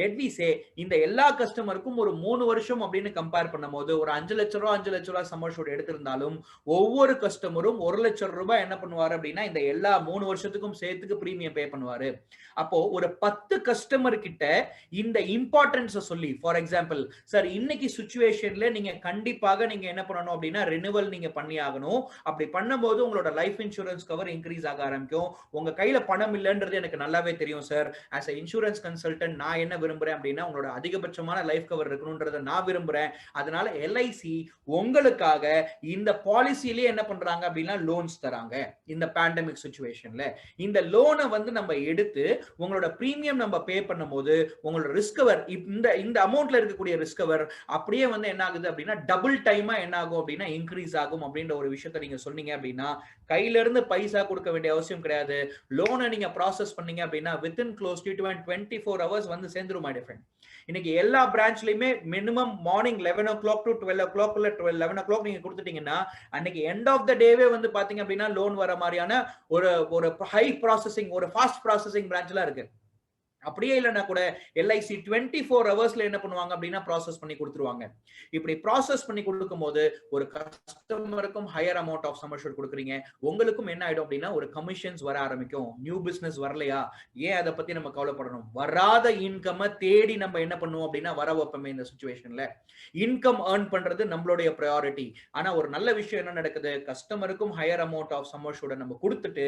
லெட் வி சே இந்த எல்லா கஸ்டமருக்கும் ஒரு 3 வருஷம் அப்படின்னு கம்பேர் பண்ணும்போது ஒரு 5 லட்சம் ரூபாய் சம் அஷ்யூர்ட் எடுத்திருந்தாலும் ஒவ்வொரு கஸ்டமரும் 1,00,000 ரூபாய் என்ன பண்ணுவாரு அப்படின்னா இந்த எல்லா 3 வருஷத்துக்கும் சேர்த்துக்கு பிரீமியம் பே பண்ணுவாரு. அப்போ ஒரு 10 கஸ்டமர் கிட்ட இந்த இம்பார்ட்டன்ஸ் சொல்லி, ஃபார் எக்ஸாம்பிள் சார் இன்னைக்கு சிச்சுவேஷன்ல நீங்க கண்டிப்பாக நீங்க என்ன பண்ணணும் அப்படின்னா ரினிவல் நீங்க பண்ணி ஆகணும். அப்படி பண்ணும்போது உங்களோட லைஃப் இன்சூரன்ஸ் கவர் இன்க்ரீஸ் ஆக ஆரம்பிக்கும். உங்க கையில பணம் இல்லைன்றது எனக்கு நல்லாவே தெரியும் sir. As a insurance consultant நான் என்ன விரும்புறேன் அப்படின்னா உங்களோட அதிகபட்சமான லைஃப் கவர் இருக்கணும்ன்றத நான் விரும்புறேன். அதனால எல்ஐசி உங்களுக்காக இந்த பாலிசியிலே என்ன பண்றாங்க அப்படின்னா லோன்ஸ் தராங்க. இந்த பேண்டமிக் சிச்சுவேஷன்ல இந்த லோனை வந்து நம்ம எடுத்து உங்களோட பிரீமியம் நம்ம பே பண்ணும்போது உங்களோட ரிஸ்க் கவர் இந்த அமௌண்ட்ல இருக்கக்கூடிய ரிஸ்க் கவர் அப்படியே வந்து என்ன ஆகுது அப்படின்னா டபுள் டைமா என்ன ஆகும் அப்படின்னா இன்க்ரீஸ் ஆகும். அப்படின்ற ஒரு விஷயத்தை நீங்க சொன்னீங்க அப்படின்னா கையில இருந்து பைசா கொடுக்க வேண்டிய அவசியம் கிடையாது. லோனை நீங்க ப்ராசஸ் பண்ணீங்க அப்படின்னா வித்தின் க்ளோஸ் டு 24 hours வந்து சேர்ந்துரும் மை டிஃபரெண்ட். இன்னைக்கு எல்லா பிரான்ச்லயுமே minimum morning 11 o'clock to 12 o'clock 11 o'clock நீங்க கொடுத்துட்டீங்கன்னா அன்னைக்கு எண்ட் ஆஃப் த டேவே வந்து பாத்தீங்க அப்படின்னா லோன் வர மாதிரியான ஒரு ஹை ப்ராசஸிங் ஒரு ஃபாஸ்ட் ப்ராசஸிங் பிரான்ச்லாம் இருக்கு. அப்படியே இல்லைன்னா கூட எல்ஐசி 24 ஹவர்ஸ்ல என்ன பண்ணுவாங்க அப்படின்னா ப்ராசஸ் பண்ணி கொடுத்துருவாங்க. இப்படி ப்ராசஸ் பண்ணி கொடுக்கும் போது ஒரு கஸ்டமருக்கும் higher amount of sum assured கொடுக்குறீங்க. உங்களுக்கும் என்ன ஆயிடும் அப்படின்னா ஒரு கமிஷன்ஸ் வர ஆரம்பிக்கும். நியூ பிசினஸ் வரலையா, ஏன் அதை பத்தி நம்ம கவலைப்படணும்? வராத இன்கம் தேடி நம்ம என்ன பண்ணுவோம் அப்படின்னா வர வைப்போமே. இந்த சிச்சுவேஷன்ல இன்கம் ஏர்ன் பண்றது நம்மளுடைய ப்ரையாரிட்டி. ஆனா ஒரு நல்ல விஷயம் என்ன நடக்குது, கஸ்டமருக்கும் higher amount of sum assured நம்ம கொடுத்துட்டு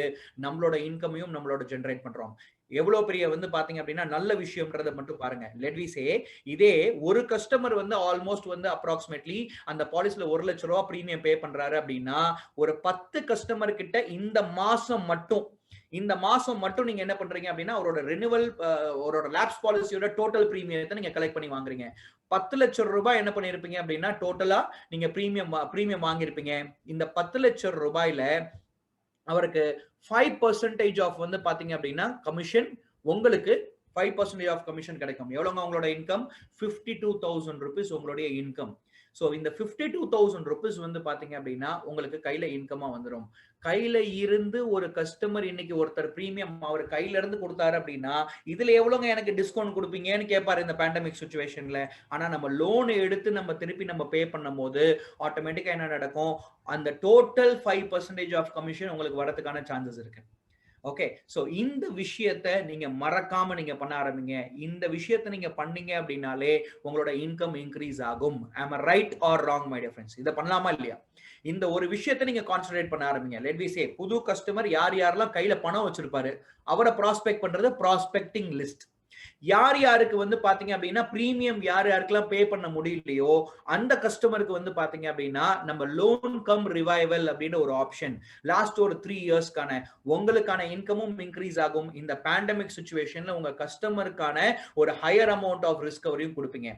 நம்மளோட இன்கமையும் நம்மளோட ஜெனரேட் பண்றோம். எவ்வளவு பெரிய வந்து பாத்தீங்க அப்படின்னா நல்ல விஷயம்ன்றத மட்டும் பாருங்க. லெட் வி சே இதே ஒரு கஸ்டமர் வந்து ஆல்மோஸ்ட் வந்து அப்ராக்சிமேட்லி அந்த பாலிசில 1,00,000 ரூபாய் பிரீமியம் பே பண்றாரு அப்படின்னா ஒரு 10 கஸ்டமர் கிட்ட இந்த மாசம் மட்டும் இந்த மாசம் மட்டும் நீங்க என்ன பண்றீங்க அப்படின்னா அவரோட ரெனிவல் அவரோட லேப்ஸ் பாலிசியோட டோட்டல் பிரீமியத்தை நீங்க கலெக்ட் பண்ணி வாங்குறீங்க. 10 லட்சம் ரூபாய் என்ன பண்ணிருப்பீங்க அப்படின்னா டோட்டலா நீங்க பிரீமியம் வாங்கியிருப்பீங்க. இந்த 10 லட்சம் ரூபாயில அவருக்கு 5% ஆஃப் வந்து பாத்தீங்க அப்படின்னா கமிஷன், உங்களுக்கு 5% ஆஃப் கமிஷன் கிடைக்கும். எவ்வளவுங்க உங்களோட இன்கம்? 52,000 rupees உங்களுடைய இன்கம். சோ இந்த 52,000 rupees வந்து பாத்தீங்க அப்படின்னா உங்களுக்கு கையில இன்கமா வந்துடும். கையில இருந்து ஒரு கஸ்டமர் இன்னைக்கு ஒருத்தர் பிரீமியம் அவர் கையில இருந்து கொடுத்தாரு அப்படின்னா இதுல எவ்வளவுங்க எனக்கு டிஸ்கவுண்ட் கொடுப்பீங்கன்னு கேட்பாரு இந்த பேண்டமிக் சுச்சுவேஷன்ல. ஆனா நம்ம லோன் எடுத்து நம்ம திருப்பி நம்ம பே பண்ணும் போது ஆட்டோமேட்டிக்கா என்ன நடக்கும்? அந்த டோட்டல் 5% ஆஃப் கமிஷன் உங்களுக்கு வரதுக்கான சான்சஸ் இருக்கு. ஓகே, சோ இந்த விஷயத்தை நீங்க மறக்காம நீங்க பண்ண ஆரம்பிங்க. இந்த விஷயத்தை நீங்க பண்ணீங்க அப்படின்னாலே உங்களோட இன்கம் இன்க்ரீஸ் ஆகும். am I right or wrong my dear friends? இத பண்ணலாமா இல்லையா? இந்த ஒரு விஷயத்தை நீங்க கான்சென்ட்ரேட் பண்ண ஆரம்பிங்க. லெட் வி சே புது கஸ்டமர் யாரெல்லாம் கையில பணம் வச்சிருப்பாரு அவரை ப்ராஸ்பெக்ட் பண்றது ப்ராஸ்பெக்டிங் லிஸ்ட். யாருக்கு வந்து பாத்தீங்க அப்படின்னா பிரீமியம் யாருக்கெல்லாம் பே பண்ண முடியலையோ அந்த கஸ்டமருக்கு வந்து பாத்தீங்க அப்படின்னா நம்ம லோன் கம் ரிவைவல் அப்படின்ற ஒரு ஆப்ஷன் லாஸ்ட் ஒரு 3 இயர்ஸ்க்கான உங்களுக்கான இன்கமும் இன்க்ரீஸ் ஆகும். இந்த பேண்டமிக் சிச்சுவேஷன்ல உங்க கஸ்டமருக்கான ஒரு ஹையர் அமௌண்ட் ஆஃப் ரிஸ்கவரியும் கொடுப்பீங்க.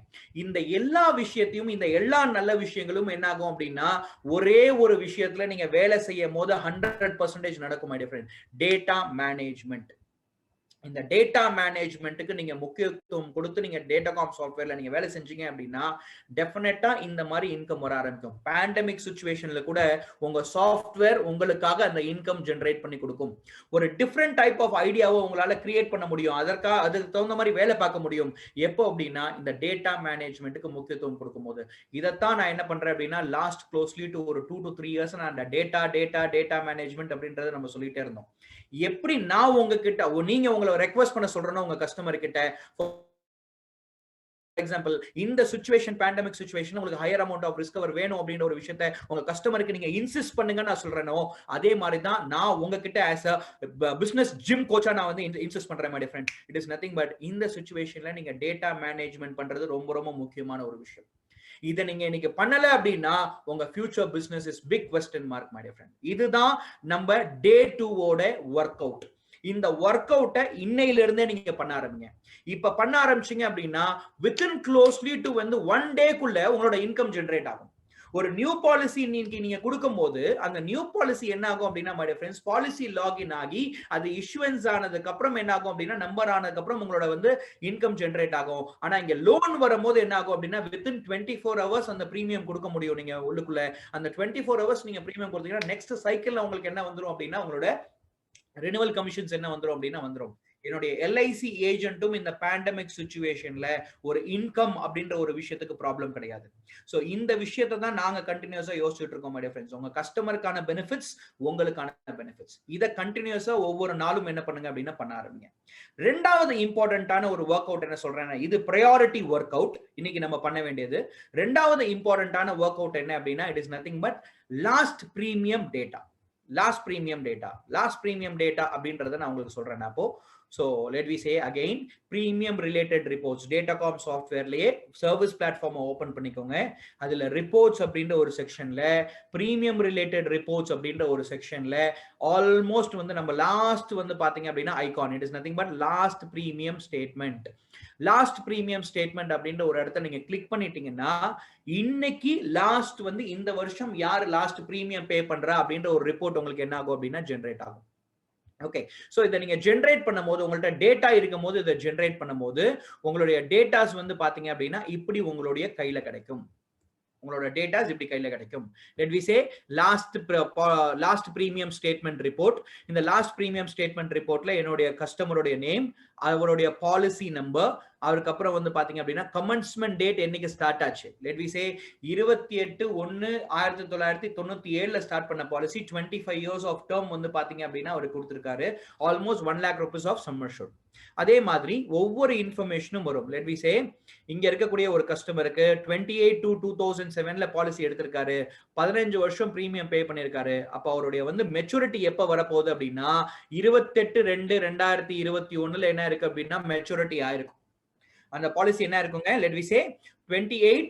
இந்த எல்லா விஷயத்தையும் இந்த எல்லா நல்ல விஷயங்களும் என்ன ஆகும் அப்படின்னா ஒரே ஒரு விஷயத்துல நீங்க வேலை செய்யும் போது 100% நடக்கும். My dear friend, data management. இந்த டேட்டா மேனேஜ்மெண்ட்டுக்கு நீங்க முக்கியத்துவம் கொடுத்து நீங்க டேட்டாகாம் சாஃப்ட்வேர்ல நீங்க வேலை செஞ்சீங்க அப்படின்னா டெஃபினட்டா இந்த மாதிரி இன்கம் வர ஆரம்பிக்கும். பேண்டமிக் சிச்சுவேஷன்ல கூட உங்க சாஃப்ட்வேர் உங்களுக்காக அந்த இன்கம் ஜெனரேட் பண்ணி கொடுக்கும். ஒரு டிஃப்ரெண்ட் டைப் ஆஃப் ஐடியாவை உங்களால கிரியேட் பண்ண முடியும். அதுக்கு தகுந்த மாதிரி வேலை பார்க்க முடியும். எப்போ அப்படின்னா இந்த டேட்டா மேனேஜ்மெண்ட்டுக்கு முக்கியத்துவம் கொடுக்கும் போது. இதைத்தான் நான் என்ன பண்றேன் அப்படின்னா லாஸ்ட் க்ளோஸ்லி டு ஒரு 2 to 3 இயர்ஸ் நான் அந்த டேட்டா மேனேஜ்மெண்ட் அப்படின்றத நம்ம சொல்லிட்டே இருந்தோம். எப்படி நான் உங்ககிட்ட நீங்க உங்களை ரெக்வெஸ்ட் பண்ண சொல்றேன்னா உங்க கஸ்டமர் கிட்ட எக்ஸாம்பிள் இந்த சிச்சுவேஷன் பேண்டமிக் சிச்சுவேஷன் உங்களுக்கு ஹையர் அமௌண்ட் ஆஃப் ரிஸ்கவர் வேணும் அப்படின்ற ஒரு விஷயத்தை உங்க கஸ்டமருக்கு நீங்க இன்சிஸ்ட் பண்ணுங்க நான் சொல்றேனோ அதே மாதிரி தான் நான் உங்ககிட்ட ஆஸ் அ பிசினஸ் ஜிம் கோச்சா நான் வந்து இன்சிஸ்ட் பண்றேன் my dear friend. It is nothing but இந்த சிச்சுவேஷன்ல நீங்க டேட்டா மேனேஜ்மெண்ட் பண்றது ரொம்ப ரொம்ப முக்கியமான ஒரு விஷயம். இதை நீங்க இன்னைக்கு பண்ணல அப்படின்னா உங்க future business is big question mark my dear friend. இதுதான் நம்ம டே 2 ஓட ஒர்க் அவுட். இந்த ஒர்க் அவுட்டை இன்னையில இருந்தே நீங்க பண்ண ஆரம்பிங்க. இப்ப பண்ண ஆரம்பிச்சீங்க அப்படின்னா வித்தின் க்ளோஸ்லி டு வந்து 1 டேக்குள்ள உங்களோட இன்கம் ஜெனரேட் ஆகும். ஒரு நியூ பாலிசி நீங்க கொடுக்கும் போது அந்த நியூ பாலிசி என்ன ஆகும் அப்படின்னா my dear friends policy login ஆகி அது இஷ்யூவன்ஸ் ஆனதுக்கு அப்புறம் என்ன ஆகும் அப்படின்னா நம்பர் ஆனதுக்கு அப்புறம் உங்களோட வந்து இன்கம் ஜெனரேட் ஆகும். ஆனா இங்க லோன் வரும்போது என்ன ஆகும் அப்படின்னா வித்தின் 24 hours அந்த பிரீமியம் கொடுக்க முடியும். நீங்க உள்ளுக்குள்ள அந்த 24 hours நீங்க பிரீமியம் கொடுத்தீங்கன்னா நெக்ஸ்ட் சைக்கிள்ல உங்களுக்கு என்ன வந்துரும் அப்படின்னா உங்களோட ரினிவல் கமிஷன்ஸ் என்ன வந்துரும் அப்படின்னா வந்துரும். என்னுடைய எல்ஐசி ஏஜென்ட்டும் இந்த பேண்டமிக் சிச்சுவேஷன்ல ஒரு இன்கம் அப்படின்ற ஒரு விஷயத்துக்கு ப்ராப்ளம் கிடையாது. சோ இந்த விஷயத்தை தான் நாங்க கண்டினியூஸா யோசிச்சுட்டு இருக்கோம் மை டியர் ஃப்ரெண்ட்ஸ். உங்க கஸ்டமருக்கான பெனிஃபிட்ஸ் உங்களுக்கான பெனிஃபிட்ஸ் இதை கண்டினியூஸா ஒவ்வொரு நாளும் என்ன பண்ணுங்க அப்படின்னா பண்ண ஆரம்பிங்க. ரெண்டாவது இம்பார்ட்டன்டான ஒரு ஒர்க் அவுட் என்ன சொல்றேன், இது ப்ரையாரிட்டி ஒர்க் அவுட் இன்னைக்கு நம்ம பண்ண வேண்டியது. ரெண்டாவது இம்பார்ட்டன்டான ஒர்க் அவுட் என்ன அப்படின்னா it is nothing but last premium data. Last premium data அப்படின்றத நான் உங்களுக்கு சொல்றேன். அப்போ so let we say again premium related reports datacom softwareலயே service platform open பண்ணிக்கோங்க. அதுல reports அப்படின்ற ஒரு செக்ஷன்ல premium related reports அப்படின்ற ஒரு செக்ஷன்ல ஆல்மோஸ்ட் வந்து நம்ம லாஸ்ட் வந்து பாத்தீங்க அப்படின்னா icon it is nothing but last premium statement. Last premium statement அப்படின்ற ஒரு இடத்த நீங்க கிளிக் பண்ணிட்டீங்கன்னா இன்னைக்கு லாஸ்ட் வந்து இந்த வருஷம் யார் லாஸ்ட் பிரீமியம் பே பண்றா அப்படின்ற ஒரு ரிப்போர்ட் உங்களுக்கு என்ன ஆகும் அப்படின்னா ஜெனரேட் ஆகும். ஓகே, சோ இதை நீங்க ஜெனரேட் பண்ணும்போது உங்கள்ட்ட டேட்டா இருக்கும் போது இதை ஜெனரேட் பண்ணும்போது உங்களுடைய டேட்டாஸ் வந்து பாத்தீங்க அப்படின்னா இப்படி உங்களுடைய கையில கிடைக்கும். உங்களோட டேட்டாஸ் இப்படி கையில கிடைக்கும். let we say last premium statement report. இந்த லாஸ்ட் பிரீமியம் ஸ்டேட்மெண்ட் ரிப்போர்ட்ல என்னுடைய கஸ்டமருடைய நேம், அவருடைய பாலிசி நம்பர், அதுக்கப்புறம் வந்து பாத்தீங்க அப்படின்னா கமென்ஸ்மென்ட் டேட் என்னைக்கு ஸ்டார்ட் ஆச்சு. let we say 28/1/1997 ஸ்டார்ட் பண்ண பாலிசி 25 years ஆஃப் டேர்ம் வந்து பாத்தீங்க அப்படின்னா அவர் கொடுத்திருக்காரு. Almost 1 lakh rupees of sum assured. அதே மாதிரி ஒவ்வொரு இன்ஃபர்மேஷனும் வரும். let we say இங்க இருக்கக்கூடிய ஒரு கஸ்டமருக்கு 28/2/2007 பாலிசி எடுத்திருக்காரு, 15 வருஷம் பிரீமியம் பே பண்ணிருக்காரு. அப்ப அவருடைய வந்து மெச்சூரிட்டி எப்ப வரப்போகுது அப்படின்னா 28/2/2021 என்ன இருக்கு அப்படின்னா மெச்சூரிட்டி ஆயிருக்கும். அந்த பாலிசி என்ன இருக்குங்க let we say 28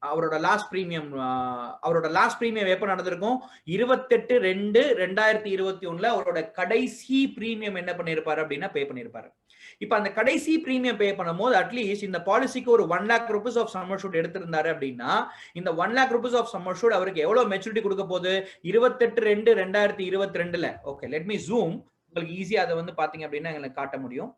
அவரோட லாஸ்ட் பிரீமியம் எப்ப நடந்திருக்கும்? 28/2/2021 அவரோட கடைசி பிரீமியம் என்ன பண்ணிருப்பாரு அப்படின்னா பே பண்ணிருப்பாரு. இப்ப அந்த கடைசி பிரீமியம் பே பண்ணும்போது அட்லீஸ்ட் இந்த பாலிசிக்கு ஒரு 1 lakh rupees of sum assured எடுத்திருந்தாரு அப்படின்னா இந்த 1 lakh rupees of sum assured அவருக்கு எவ்வளவு மெச்சூரிட்டி கொடுக்க போகுது? 28/2/2022. Okay, let me zoom. உங்களுக்கு ஈஸியா அதை வந்து பாத்தீங்க அப்படின்னா எங்களுக்கு காட்ட முடியும்.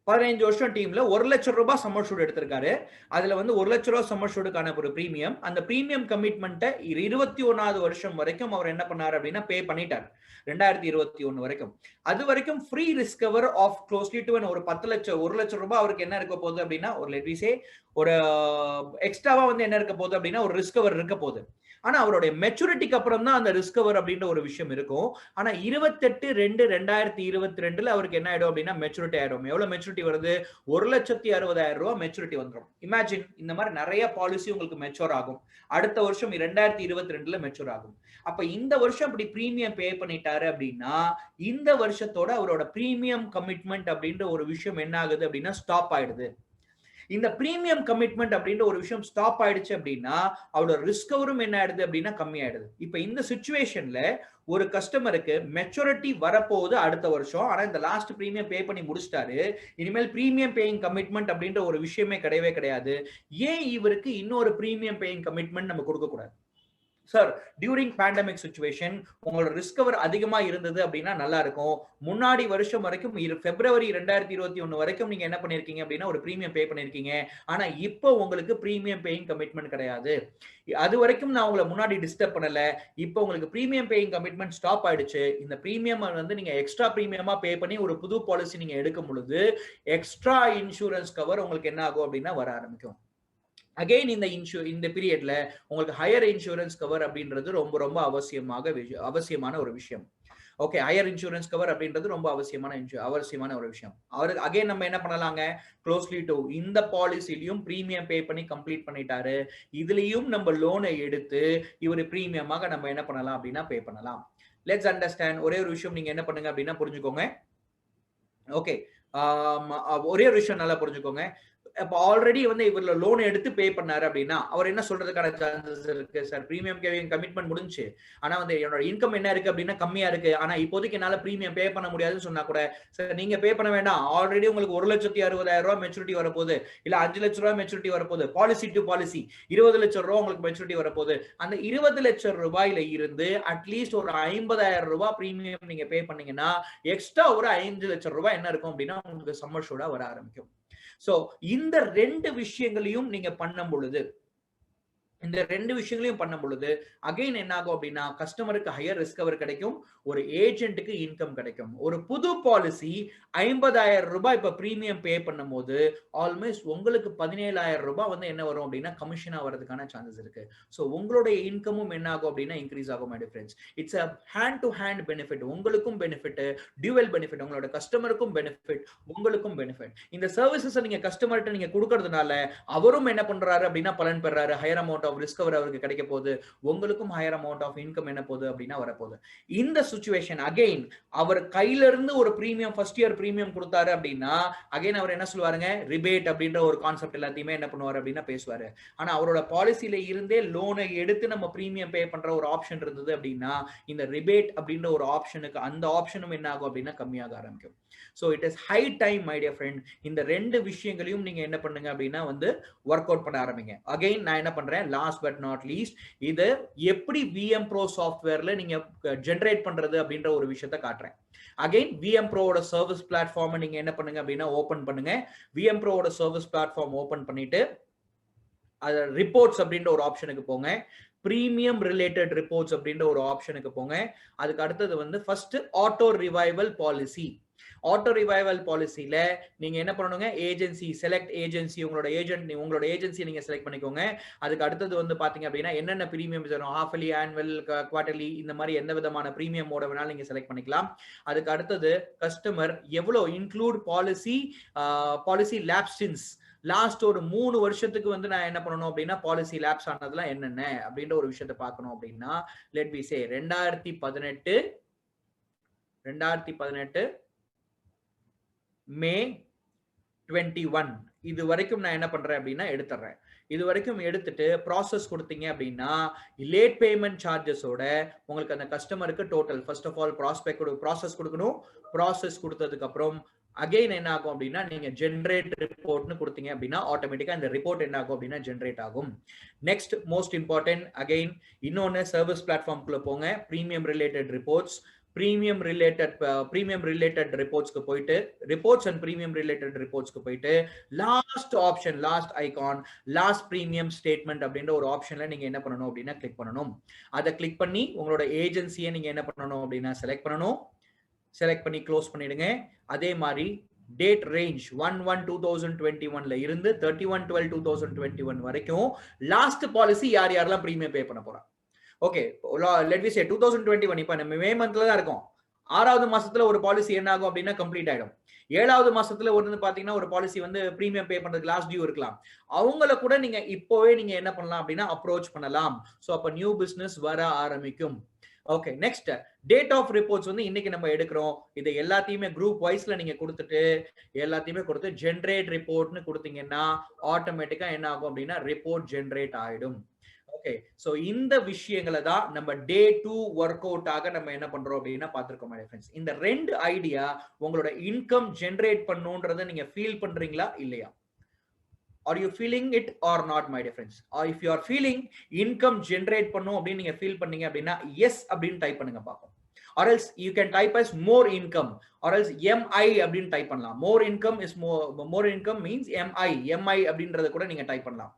15 வருஷம் டீம்ல 1 லட்சம் ரூபாய் சம் அஷ்யூர்ட் எடுத்திருக்காரு. அதுல வந்து 1 லட்சம் ரூபாய் சம் அஷ்யூர்டுக்கான ஒரு பிரீமியம், அந்த பிரீமியம் கமிட்மெண்ட்டை 21வது வருஷம் வரைக்கும் அவர் என்ன பண்ணாரு அப்படின்னா பே பண்ணிட்டார். 2021 வரைக்கும். அது வரைக்கும் free risk cover of closely to ஒரு 1 லட்சம் ரூபாய் அவருக்கு என்ன இருக்க போகுது அப்படின்னா ஒரு லெட் வி சே ஒரு எக்ஸ்ட்ராவா வந்து என்ன இருக்க போகுது அப்படின்னா ஒரு ரிஸ்க் கவர் இருக்க போகுது. ஆனா அவருடைய மெச்சூரிட்டிக்கு அப்புறம் தான் அந்த ரிஸ்க் கவர் அப்படின்ற ஒரு விஷயம் இருக்கும். ஆனா 28/2/2022 அவருக்கு என்ன ஆயிடும் அப்படின்னா மெச்சூரிட்டி ஆயிடும். எவ்வளவு மெச்சூரிட்டி வருது? 1,60,000 ரூபாய் மெச்சூரிட்டி வந்துடும். இமேஜின், இந்த மாதிரி நிறைய பாலிசி உங்களுக்கு மெச்சூர் ஆகும். அடுத்த வருஷம் 2022 மெச்சூர் ஆகும். அப்ப இந்த வருஷம் அப்படி பிரீமியம் பே பண்ணிட்டாரு அப்படின்னா இந்த வருஷத்தோட அவரோட பிரீமியம் கமிட்மெண்ட் அப்படின்ற ஒரு விஷயம் என்ன ஆகுது அப்படின்னா ஸ்டாப் ஆயிடுது. இந்த பிரீமியம் கமிட்மெண்ட் அப்படின்ற ஒரு விஷயம் ஸ்டாப் ஆயிடுச்சு அப்படின்னா அவரோட ரிஸ்கவரும் என்ன ஆயிடுது அப்படின்னா கம்மி ஆயிடுது. இப்ப இந்த சிச்சுவேஷன்ல ஒரு கஸ்டமருக்கு மெச்சூரிட்டி வரப்போகுது அடுத்த வருஷம். ஆனா இந்த லாஸ்ட் பிரீமியம் பே பண்ணி முடிச்சிட்டாரு. இனிமேல் பிரீமியம் பேயிங் கமிட்மெண்ட் அப்படின்ற ஒரு விஷயமே கிடையவே கிடையாது. ஏன் இவருக்கு இன்னொரு பிரீமியம் பேயிங் கமிட்மெண்ட் நம்ம கொடுக்க கூடாது? சார், டியூரிங் பேண்டமிக் சிச்சுவேஷன் உங்களோட ரிஸ்க் கவர் அதிகமா இருந்தது அப்படின்னா நல்லா இருக்கும். முன்னாடி வருஷம் வரைக்கும் பிப்ரவரி 2021 வரைக்கும் நீங்க என்ன பண்ணிருக்கீங்க அப்படின்னா ஒரு பிரீமியம் பே பண்ணிருக்கீங்க. ஆனா இப்போ உங்களுக்கு பிரீமியம் பேயிங் கமிட்மெண்ட் கிடையாது. அது வரைக்கும் நான் உங்களை முன்னாடி டிஸ்டர்ப் பண்ணல. இப்போ உங்களுக்கு பிரீமியம் பேயிங் கமிட்மெண்ட் ஸ்டாப் ஆயிடுச்சு. இந்த பிரீமியம் வந்து நீங்க எக்ஸ்ட்ரா பிரீமியமா பே பண்ணி ஒரு புது பாலிசி நீங்க எடுக்கும் பொழுது எக்ஸ்ட்ரா இன்சூரன்ஸ் கவர் உங்களுக்கு என்ன ஆகும் அப்படின்னா வர ஆரம்பிக்கும். அகைன் இந்த பீரியட்ல உங்களுக்கு ஹையர் இன்சூரன்ஸ் கவர் அப்படின்றது ரொம்ப ரொம்ப அவசியமான ஒரு விஷயம். ஓகே, ஹையர் இன்சூரன்ஸ் கவர் அப்படின்றது ரொம்ப அவசியமான ஒரு விஷயம். அவருக்கு அகைன் நம்ம என்ன பண்ணலாங்க? க்ளோஸ்லி டு இந்த பாலிசிலையும் பிரீமியம் பே பண்ணி கம்ப்ளீட் பண்ணிட்டாரு. இதுலயும் நம்ம லோனை எடுத்து இவர் பிரீமியமாக நம்ம என்ன பண்ணலாம் அப்படின்னா பே பண்ணலாம். Let's understand. ஒரே ஒரு விஷயம் நீங்க என்ன பண்ணுங்க அப்படின்னா புரிஞ்சுக்கோங்க. ஓகே, ஒரே ஒரு விஷயம் நல்லா புரிஞ்சுக்கோங்க. அப்ப ஆல்ரெடி வந்து இவர்ல லோன் எடுத்து பே பண்ணாரு அப்படின்னா அவர் என்ன சொல்றதுக்கான சான்சஸ் இருக்கு? சார், பிரீமியம் கமிட்மெண்ட் முடிஞ்சு, ஆனா வந்து என்னோட இன்கம் என்ன இருக்கு அப்படின்னா கம்மியா இருக்கு. ஆனா இப்போதைக்கு என்னால பிரீமியம் பே பண்ண முடியாதுன்னு சொன்னா கூட, சார் நீங்க பே பண்ண வேண்டாம், ஆல்ரெடி உங்களுக்கு 1,60,000 ரூபாய் மெச்சூரிட்டி வரப்போகுது, இல்ல 5 லட்சம் ரூபாய் மெச்சூரிட்டி வரப்போகுது, பாலிசி டு பாலிசி 20 லட்சம் ரூபாய் உங்களுக்கு மெச்சூரிட்டி வரப்போகுது. அந்த 20 லட்சம் ரூபாயில இருந்து அட்லீஸ்ட் ஒரு 50,000 ரூபாய் பிரீமியம் நீங்க பே பண்ணீங்கன்னா எக்ஸ்ட்ரா ஒரு 5 லட்சம் ரூபாய் என்ன இருக்கும் அப்படின்னா உங்களுக்கு சம் அஷ்யூர்டா வர ஆரம்பிக்கும். சோ இந்த ரெண்டு விஷயங்களையும் நீங்க பண்ணும் பொழுது அகைன் என்ன ஆகும் அப்படின்னா கஸ்டமருக்கு ஹையர் ரிஸ்க் கவர் கிடைக்கும், ஒரு ஏஜென்ட்டுக்கு இன்கம் கிடைக்கும். ஒரு புது பாலிசி 50,000 ரூபாய் இப்ப பிரீமியம் பே பண்ணும்போது ஆல்மோஸ்ட் உங்களுக்கு 17,000 ரூபாய் வந்து என்ன வரும் அப்படின்னா கமிஷனா வரதுக்கான சான்சஸ் இருக்கு. சோ உங்களுடைய இன்கமும் என்ன ஆகும் அப்படின்னா இன்க்ரீஸ் ஆகும். My difference, it's a hand to hand benefit. உங்களுக்கும் பெனிஃபிட், டியூவல் பெனிஃபிட். உங்களோட கஸ்டமருக்கும் பெனிஃபிட், உங்களுக்கும் பெனிஃபிட். இந்த சர்வீசஸ் நீங்க கஸ்டமர்கிட்ட நீங்க கொடுக்கறதுனால அவரும் என்ன பண்றாரு அப்படின்னா பலன் பெறாரு. Higher amount of risk cover அவருக்கு கிடைக்க போகுது, உங்களுக்கும் ஹையர் அமௌண்ட் ஆஃப் இன்கம் என்ன போகுது அப்படின்னா வரப்போகுது. இந்த சிச்சுவேஷன் அகைன் அவர் கையில இருந்து ஒரு பிரீமியம் ஃபர்ஸ்ட் இயர் பிரீமியம் கொடுத்தாரு அப்படின்னா அகைன் அவர் என்ன சொல்லுவாருங்க? ரிபேட் அப்படின்ற ஒரு கான்செப்ட் எல்லாத்தையுமே என்ன பண்ணுவாரு அப்படின்னா பேசுவாரு. ஆனா அவரோட பாலிசியில இருந்தே லோனை எடுத்து நம்ம பிரீமியம் பே பண்ற ஒரு ஆப்ஷன் இருந்தது அப்படின்னா இந்த ரிபேட் அப்படின்ற ஒரு ஆப்ஷனுக்கு அந்த ஆப்ஷனும் என்ன ஆகும் அப்படின்னா கம்மியாக ஆரம்பிக்கும். So it is high time, my dear friend, இந்த ரெண்டு விஷயங்களையும் நீங்க என்ன பண்ணுங்க அப்படின்னா வந்து ஒர்க் அவுட் பண்ண ஆரம்பிங்க. அகைன் நான் என்ன பண்றேன், லாஸ்ட் பட் நாட் லீஸ்ட், இது எப்படி VM Pro சாஃப்ட்வேர்ல நீங்க ஜெனரேட் பண்றது அப்படின்ற ஒரு விஷயத்தை காட்டுறேன். அகைன் VM Pro ஓட சர்வீஸ் பிளாட்ஃபார்மை நீங்க என்ன பண்ணுங்க அப்படின்னா ஓபன் பண்ணுங்க. VM Pro ஓட சர்வீஸ் பிளாட்ஃபார்ம் ஓபன் பண்ணிட்டு அது ரிப்போர்ட்ஸ் அப்படின்ற ஒரு ஆப்ஷனுக்கு போங்க. பிரீமியம் ரிலேட்டட் ரிப்போர்ட்ஸ் அப்படின்ற ஒரு ஆப்ஷனுக்கு போங்க. அதுக்கு அடுத்தது வந்து first auto revival policy. Auto revival பாலிசியில நீங்க என்ன பண்ணணுங்க? Agency, select agency. உங்களோட ஏஜென்சி நீங்க செலக்ட் பண்ணிக்கோங்க. அதுக்கு அடுத்தது வந்து பாத்தீங்க அப்படின்னா என்னென்ன பிரீமியம் வரும், ஹாஃப்லி, ஆனுவல், குவார்டர்லி, இந்த மாதிரி எந்த விதமான பிரீமியம் மோட வேணாலும் நீங்க செலக்ட் பண்ணிக்கலாம். அதுக்கு அடுத்தது கஸ்டமர் எவ்வளவு இன்க்ளூட் பாலிசி லேப்ஸ் லாஸ்ட் ஒரு 3 வருஷத்துக்கு வந்து நான் என்ன பண்ணணும் அப்படின்னா பாலிசி லேப்ஸ் ஆனதுலாம் என்னென்ன அப்படின்ற ஒரு விஷயத்தை பார்க்கணும் அப்படின்னா லெட் வி சே 2018 மே 21 இது வரைக்கும் நான் என்ன பண்றேன் அப்படின்னா எடுத்துறேன். இது வரைக்கும் எடுத்துட்டு ப்ராசஸ் கொடுத்தீங்க அப்படின்னா லேட் பேமெண்ட் சார்ஜஸோட உங்களுக்கு அந்த கஸ்டமருக்கு total first of all process கொடுக்கணும். ப்ராசஸ் கொடுத்ததுக்கு அப்புறம் அகைன் என்ன ஆகும் அப்படின்னா நீங்க ஜென்ரேட் ரிப்போர்ட்னு கொடுத்தீங்க அப்படின்னா ஆட்டோமேட்டிக்கா இந்த ரிப்போர்ட் என்ன ஆகும் அப்படின்னா ஜென்ரேட் ஆகும். நெக்ஸ்ட் மோஸ்ட் இம்பார்ட்டன்ட் அகைன் இன்னொன்னு சர்வீஸ் பிளாட்ஃபார்ம்குள்ள போங்க. Premium related reports, premium related ரிப்போர்ட்ஸ்க்கு போயிட்டு ரிப்போர்ட்ஸ் அண்ட் பிரீமியம் ரிலேட்டட் ரிப்போர்ட்ஸ்க்கு போயிட்டு last option, last icon, last premium statement அப்படின்ற ஒரு ஆப்ஷன்ல நீங்க என்ன பண்ணணும் அப்படின்னா கிளிக் பண்ணணும். அதை கிளிக் பண்ணி உங்களோட ஏஜென்சியை நீங்க என்ன பண்ணணும் அப்படின்னா செலக்ட் பண்ணணும். செலக்ட் பண்ணி க்ளோஸ் பண்ணிடுங்க. அதே மாதிரி டேட் ரேஞ்ச் 1/1/2021 இருந்து 31/12/2021 வரைக்கும் லாஸ்ட் பாலிசி யார் யாரெல்லாம் பிரீமியம் பே பண்ண போறாங்க. ஓகே, லெட் வி சே 2021 இப்ப நம்ம மே மந்த்ல தான் இருக்கோம். 6வது மாசத்துல ஒரு பாலிசி என்ன ஆகும் அப்படின்னா கம்ப்ளீட் ஆயிடும். 7வது மாசத்துல வந்து பாத்தீங்கன்னா ஒரு பாலிசி வந்து பிரீமியம் பே பண்றதுக்கு லாஸ்ட் டியூ இருக்கலாம். அவங்கள கூட நீங்க இப்போவே நீங்க என்ன பண்ணலாம் அப்படின்னா அப்ரோச் பண்ணலாம். சோ அப்ப நியூ பிசினஸ் வர ஆரம்பிக்கும். Okay, next date of reports வந்து இன்னைக்கு நம்ம எடுக்கிறோம். இதை எல்லாத்தையுமே குரூப் வைஸ்ல நீங்க கொடுத்துட்டு எல்லாத்தையுமே கொடுத்து ஜென்ரேட் ரிப்போர்ட்னு கொடுத்தீங்கன்னா ஆட்டோமேட்டிக்கா என்ன ஆகும் அப்படின்னா ரிப்போர்ட் ஜென்ரேட் ஆயிடும். ஓகே, சோ இந்த விஷயங்களை தான் நம்ம டே 2 ஒர்க் அவுட் ஆக நம்ம என்ன பண்றோம் அப்படின்னா பாத்துருக்கோம் மை ஃப்ரெண்ட்ஸ். இந்த ரெண்டு ஐடியா உங்களோட இன்கம் ஜென்ரேட் பண்ணுன்றதை நீங்க ஃபீல் பண்றீங்களா இல்லையா? Are you feeling it or not, my dear friends? Or if you are feeling income generate பண்ணும் அப்படின்னு நீங்க ஃபீல் பண்ணீங்க அப்படின்னா yes அப்படின்னு டைப் பண்ணுங்க பாப்போம். Or else you can type as more income, or else MI அப்படின்னு டைப் பண்ணலாம். more income means MI அப்படின்றத கூட நீங்க டைப் பண்ணலாம்.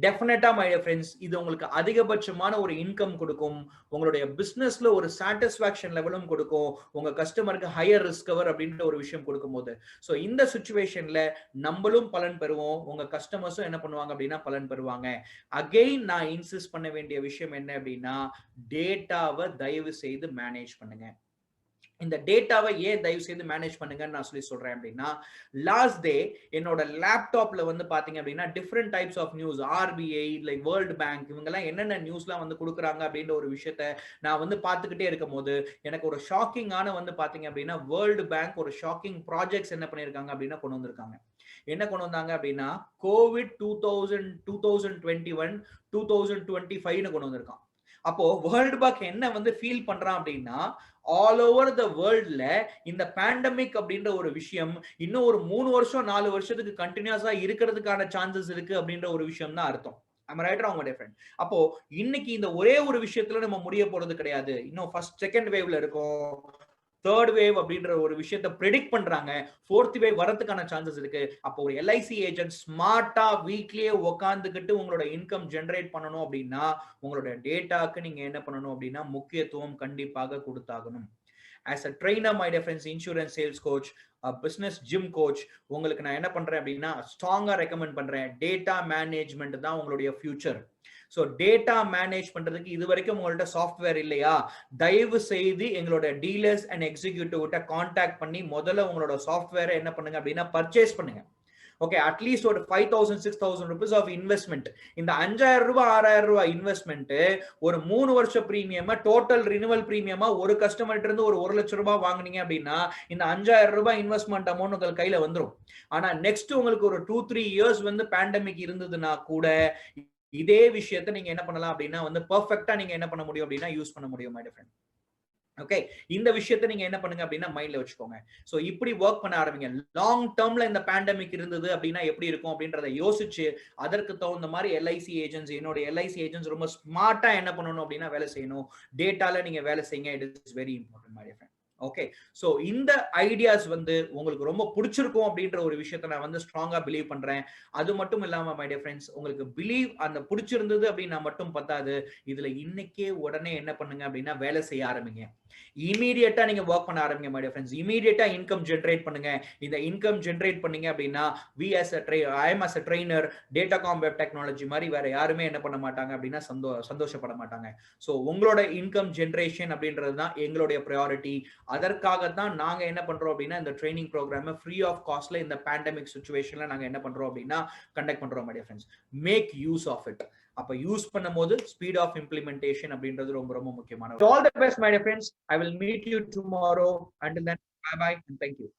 டெஃபினட்டா மை டியர் ஃப்ரெண்ட்ஸ், இது உங்களுக்கு அதிகபட்சமான ஒரு இன்கம் கொடுக்கும். உங்களுடைய பிசினஸ்ல ஒரு சாட்டிஸ்பாக்சன் லெவலும் கொடுக்கும். உங்க கஸ்டமருக்கு ஹையர் ரிஸ்கவர் அப்படின்ற ஒரு விஷயம் கொடுக்கும் போது, ஸோ இந்த சுச்சுவேஷன்ல நம்மளும் பலன் பெறுவோம், உங்க கஸ்டமர்ஸும் என்ன பண்ணுவாங்க அப்படின்னா பலன் பெறுவாங்க. அகெயின் நான் இன்சிஸ்ட் பண்ண வேண்டிய விஷயம் என்ன அப்படின்னா டேட்டாவை தயவு செய்து மேனேஜ் பண்ணுங்க. இந்த டேட்டாவை ஏன் தயவு செய்து மேனேஜ் பண்ணுங்கன்னு நான் சொல்றேன் அப்படின்னா லாஸ்ட் டே என்னோட லேப்டாப்ல வந்து பாத்தீங்க அப்படின்னா different types of news, RBI like world bank இவங்க எல்லாம் என்னென்ன நியூஸ்லாம் வந்து கொடுக்குறாங்க அப்படின்ற ஒரு விஷயத்த நான் வந்து பார்த்துக்கிட்டே இருக்கும் போது எனக்கு ஒரு ஷாக்கிங்கான வந்து பாத்தீங்க அப்படின்னா வேர்ல்டு பேங்க் ஒரு ஷாக்கிங் ப்ராஜெக்ட்ஸ் என்ன பண்ணிருக்காங்க அப்படின்னா கொண்டு வந்திருக்காங்க. என்ன கொண்டு வந்தாங்க அப்படின்னா கோவிட் 2021 2025 கொண்டு வந்திருக்கான். அப்போ வேர்ல்டு பேங்க் என்ன வந்து ஃபீல் பண்றான் அப்படின்னா ஆல் ஓவர் த வேர்ல்ட்ல இந்த பேண்டமிக் அப்படின்ற ஒரு விஷயம் இன்னும் ஒரு 3 வருஷம் 4 வருஷத்துக்கு கண்டினியூஸா இருக்கிறதுக்கான சான்சஸ் இருக்கு அப்படின்ற ஒரு விஷயம் தான் அர்த்தம். அப்போ இன்னைக்கு இந்த ஒரே ஒரு விஷயத்துல நம்ம முடிய போறது கிடையாது. இன்னும் ஃபர்ஸ்ட் செகண்ட் வேவ்ல இருக்கும், தேர்ட் வேவ் அப்படின்ற ஒரு விஷயத்தை ப்ரெடிக்ட் பண்றாங்க, ஃபோர்த் வேவ் வரதுக்கான சான்சஸ் இருக்கு. அப்போ ஒரு LIC ஏஜென்ட் ஸ்மார்ட்டா வீட்லயே உட்காந்துக்கிட்டு உங்களோட இன்கம் ஜெனரேட் பண்ணணும் அப்படின்னா உங்களோட டேட்டாக்கு நீங்க என்ன பண்ணணும் அப்படின்னா முக்கியத்துவம் கண்டிப்பாக கொடுத்தாகணும். As a trainer, my dear friends, insurance sales coach, a business gym coach, உங்களுக்கு நான் என்ன பண்றேன் அப்படின்னா ஸ்ட்ராங்கா ரெக்கமெண்ட் பண்றேன். டேட்டா மேனேஜ்மெண்ட் தான் உங்களுடைய ஃபியூச்சர். சோ டேட்டா மேனேஜ் பண்றதுக்கு இது வரைக்கும் உங்கள்ட்ட சாஃப்ட்வேர் இல்லையா, தயவு செய்து எங்களோட டீலர்ஸ் அண்ட் எக்ஸிக்யூட்டிவ் கிட்ட கான்டாக்ட் பண்ணி முதல்ல உங்களோட சாஃப்ட்வேரை என்ன பண்ணுங்க அப்படின்னா பர்ச்சேஸ் பண்ணுங்க. ஓகே, அட்லீஸ்ட் ஒரு 5,000-6,000 rupees ஆஃப் இன்வெஸ்ட்மெண்ட். இந்த 5,000 ரூபாய் 6,000 ரூபாய் இன்வெஸ்ட்மெண்ட் ஒரு 3 வருஷ பிரீமியமா டோட்டல் ரினிவல் பிரீமியமா ஒரு கஸ்டமர்கிட்ட இருந்து ஒரு 1 லட்சம் ரூபாய் வாங்குனீங்க அப்படின்னா இந்த 5,000 ரூபாய் இன்வெஸ்ட்மெண்ட் அமௌண்ட் உங்களுக்கு கையில வந்துடும். ஆனா நெக்ஸ்ட் உங்களுக்கு ஒரு 2-3 இயர்ஸ் வந்து பேண்டமிக் இருந்ததுன்னா கூட இதே விஷயத்தை நீங்க என்ன பண்ணலாம் அப்படின்னா வந்து பெர்ஃபெக்ட்டா நீங்க என்ன பண்ண முடியும் அப்படின்னா யூஸ் பண்ண முடியும் மை டியர் ஃப்ரெண்ட். ஓகே, இந்த விஷயத்தை நீங்க என்ன பண்ணுங்க அப்படின்னா மைண்ட்ல வச்சுக்கோங்க. சோ இப்படி ஒர்க் பண்ண ஆரம்பிங்க. லாங் டேர்ம்ல இந்த பேண்டமிக் இருந்தது அப்படின்னா எப்படி இருக்கும் அப்படின்றத யோசிச்சு அதற்கு தகுந்த மாதிரி LIC ஏஜென்ட்ஸ், என்னோட LIC ஏஜென்ட்ஸ் ரொம்ப ஸ்மார்ட்டா என்ன பண்ணணும் அப்படின்னா வேலை செய்யணும். டேட்டால நீங்க வேலை செய்யுங்க. It is very important my dear friend. Okay, so இந்த ஐடியாஸ் வந்து உங்களுக்கு ரொம்ப பிடிச்சிருக்கும் அப்படின்ற ஒரு விஷயத்தை நான் வந்து ஸ்ட்ராங்கா பிலீவ் பண்றேன். அது மட்டும் இல்லாம மை டியர் ஃப்ரெண்ட்ஸ், உங்களுக்கு பிலீவ் அந்த பிடிச்சிருந்தது அப்படின்னா மட்டும் பத்தாது, இதுல இன்னைக்கே உடனே என்ன பண்ணுங்க அப்படின்னா வேலை செய்ய ஆரம்பிங்க. இமீடியட்டா நீங்க ஒர்க் பண்ண ஆரம்பிங்க மை டியர் ஃப்ரெண்ட்ஸ். இமீடியட்டா இன்கம் ஜெனரேட் பண்ணுங்க. இந்த இன்கம் ஜெனரேட் பண்ணீங்க அப்படின்னா I am as a trainer, Datacom Web Technology மாதிரி வேற யாருமே என்ன பண்ண மாட்டாங்க அப்படின்னா சந்தோஷப்பட மாட்டாங்க. சோ உங்களோட இன்கம் ஜெனரேஷன் அப்படின்றது தான் எங்களுடைய ப்ரையாரிட்டி. அதற்காகத்தான் நாங்க என்ன பண்றோம் அப்படின்னா இந்த ட்ரைனிங் ப்ரோக்ராம் ஃப்ரீ ஆஃப் காஸ்ட்ல இந்த பேண்டமிக் சிச்சுவேஷன்ல நாங்க என்ன பண்றோம் அப்படின்னா கண்டக்ட் பண்றோம் my dear friends. Make use of it. அப்ப யூஸ் பண்ணும்போது ஸ்பீட் ஆஃப் இம்ப்ளிமெண்டேஷன் அப்படின்றது ரொம்ப ரொம்ப முக்கியமானது. All the best my dear friends. I will meet you tomorrow. Until then, bye bye and thank you.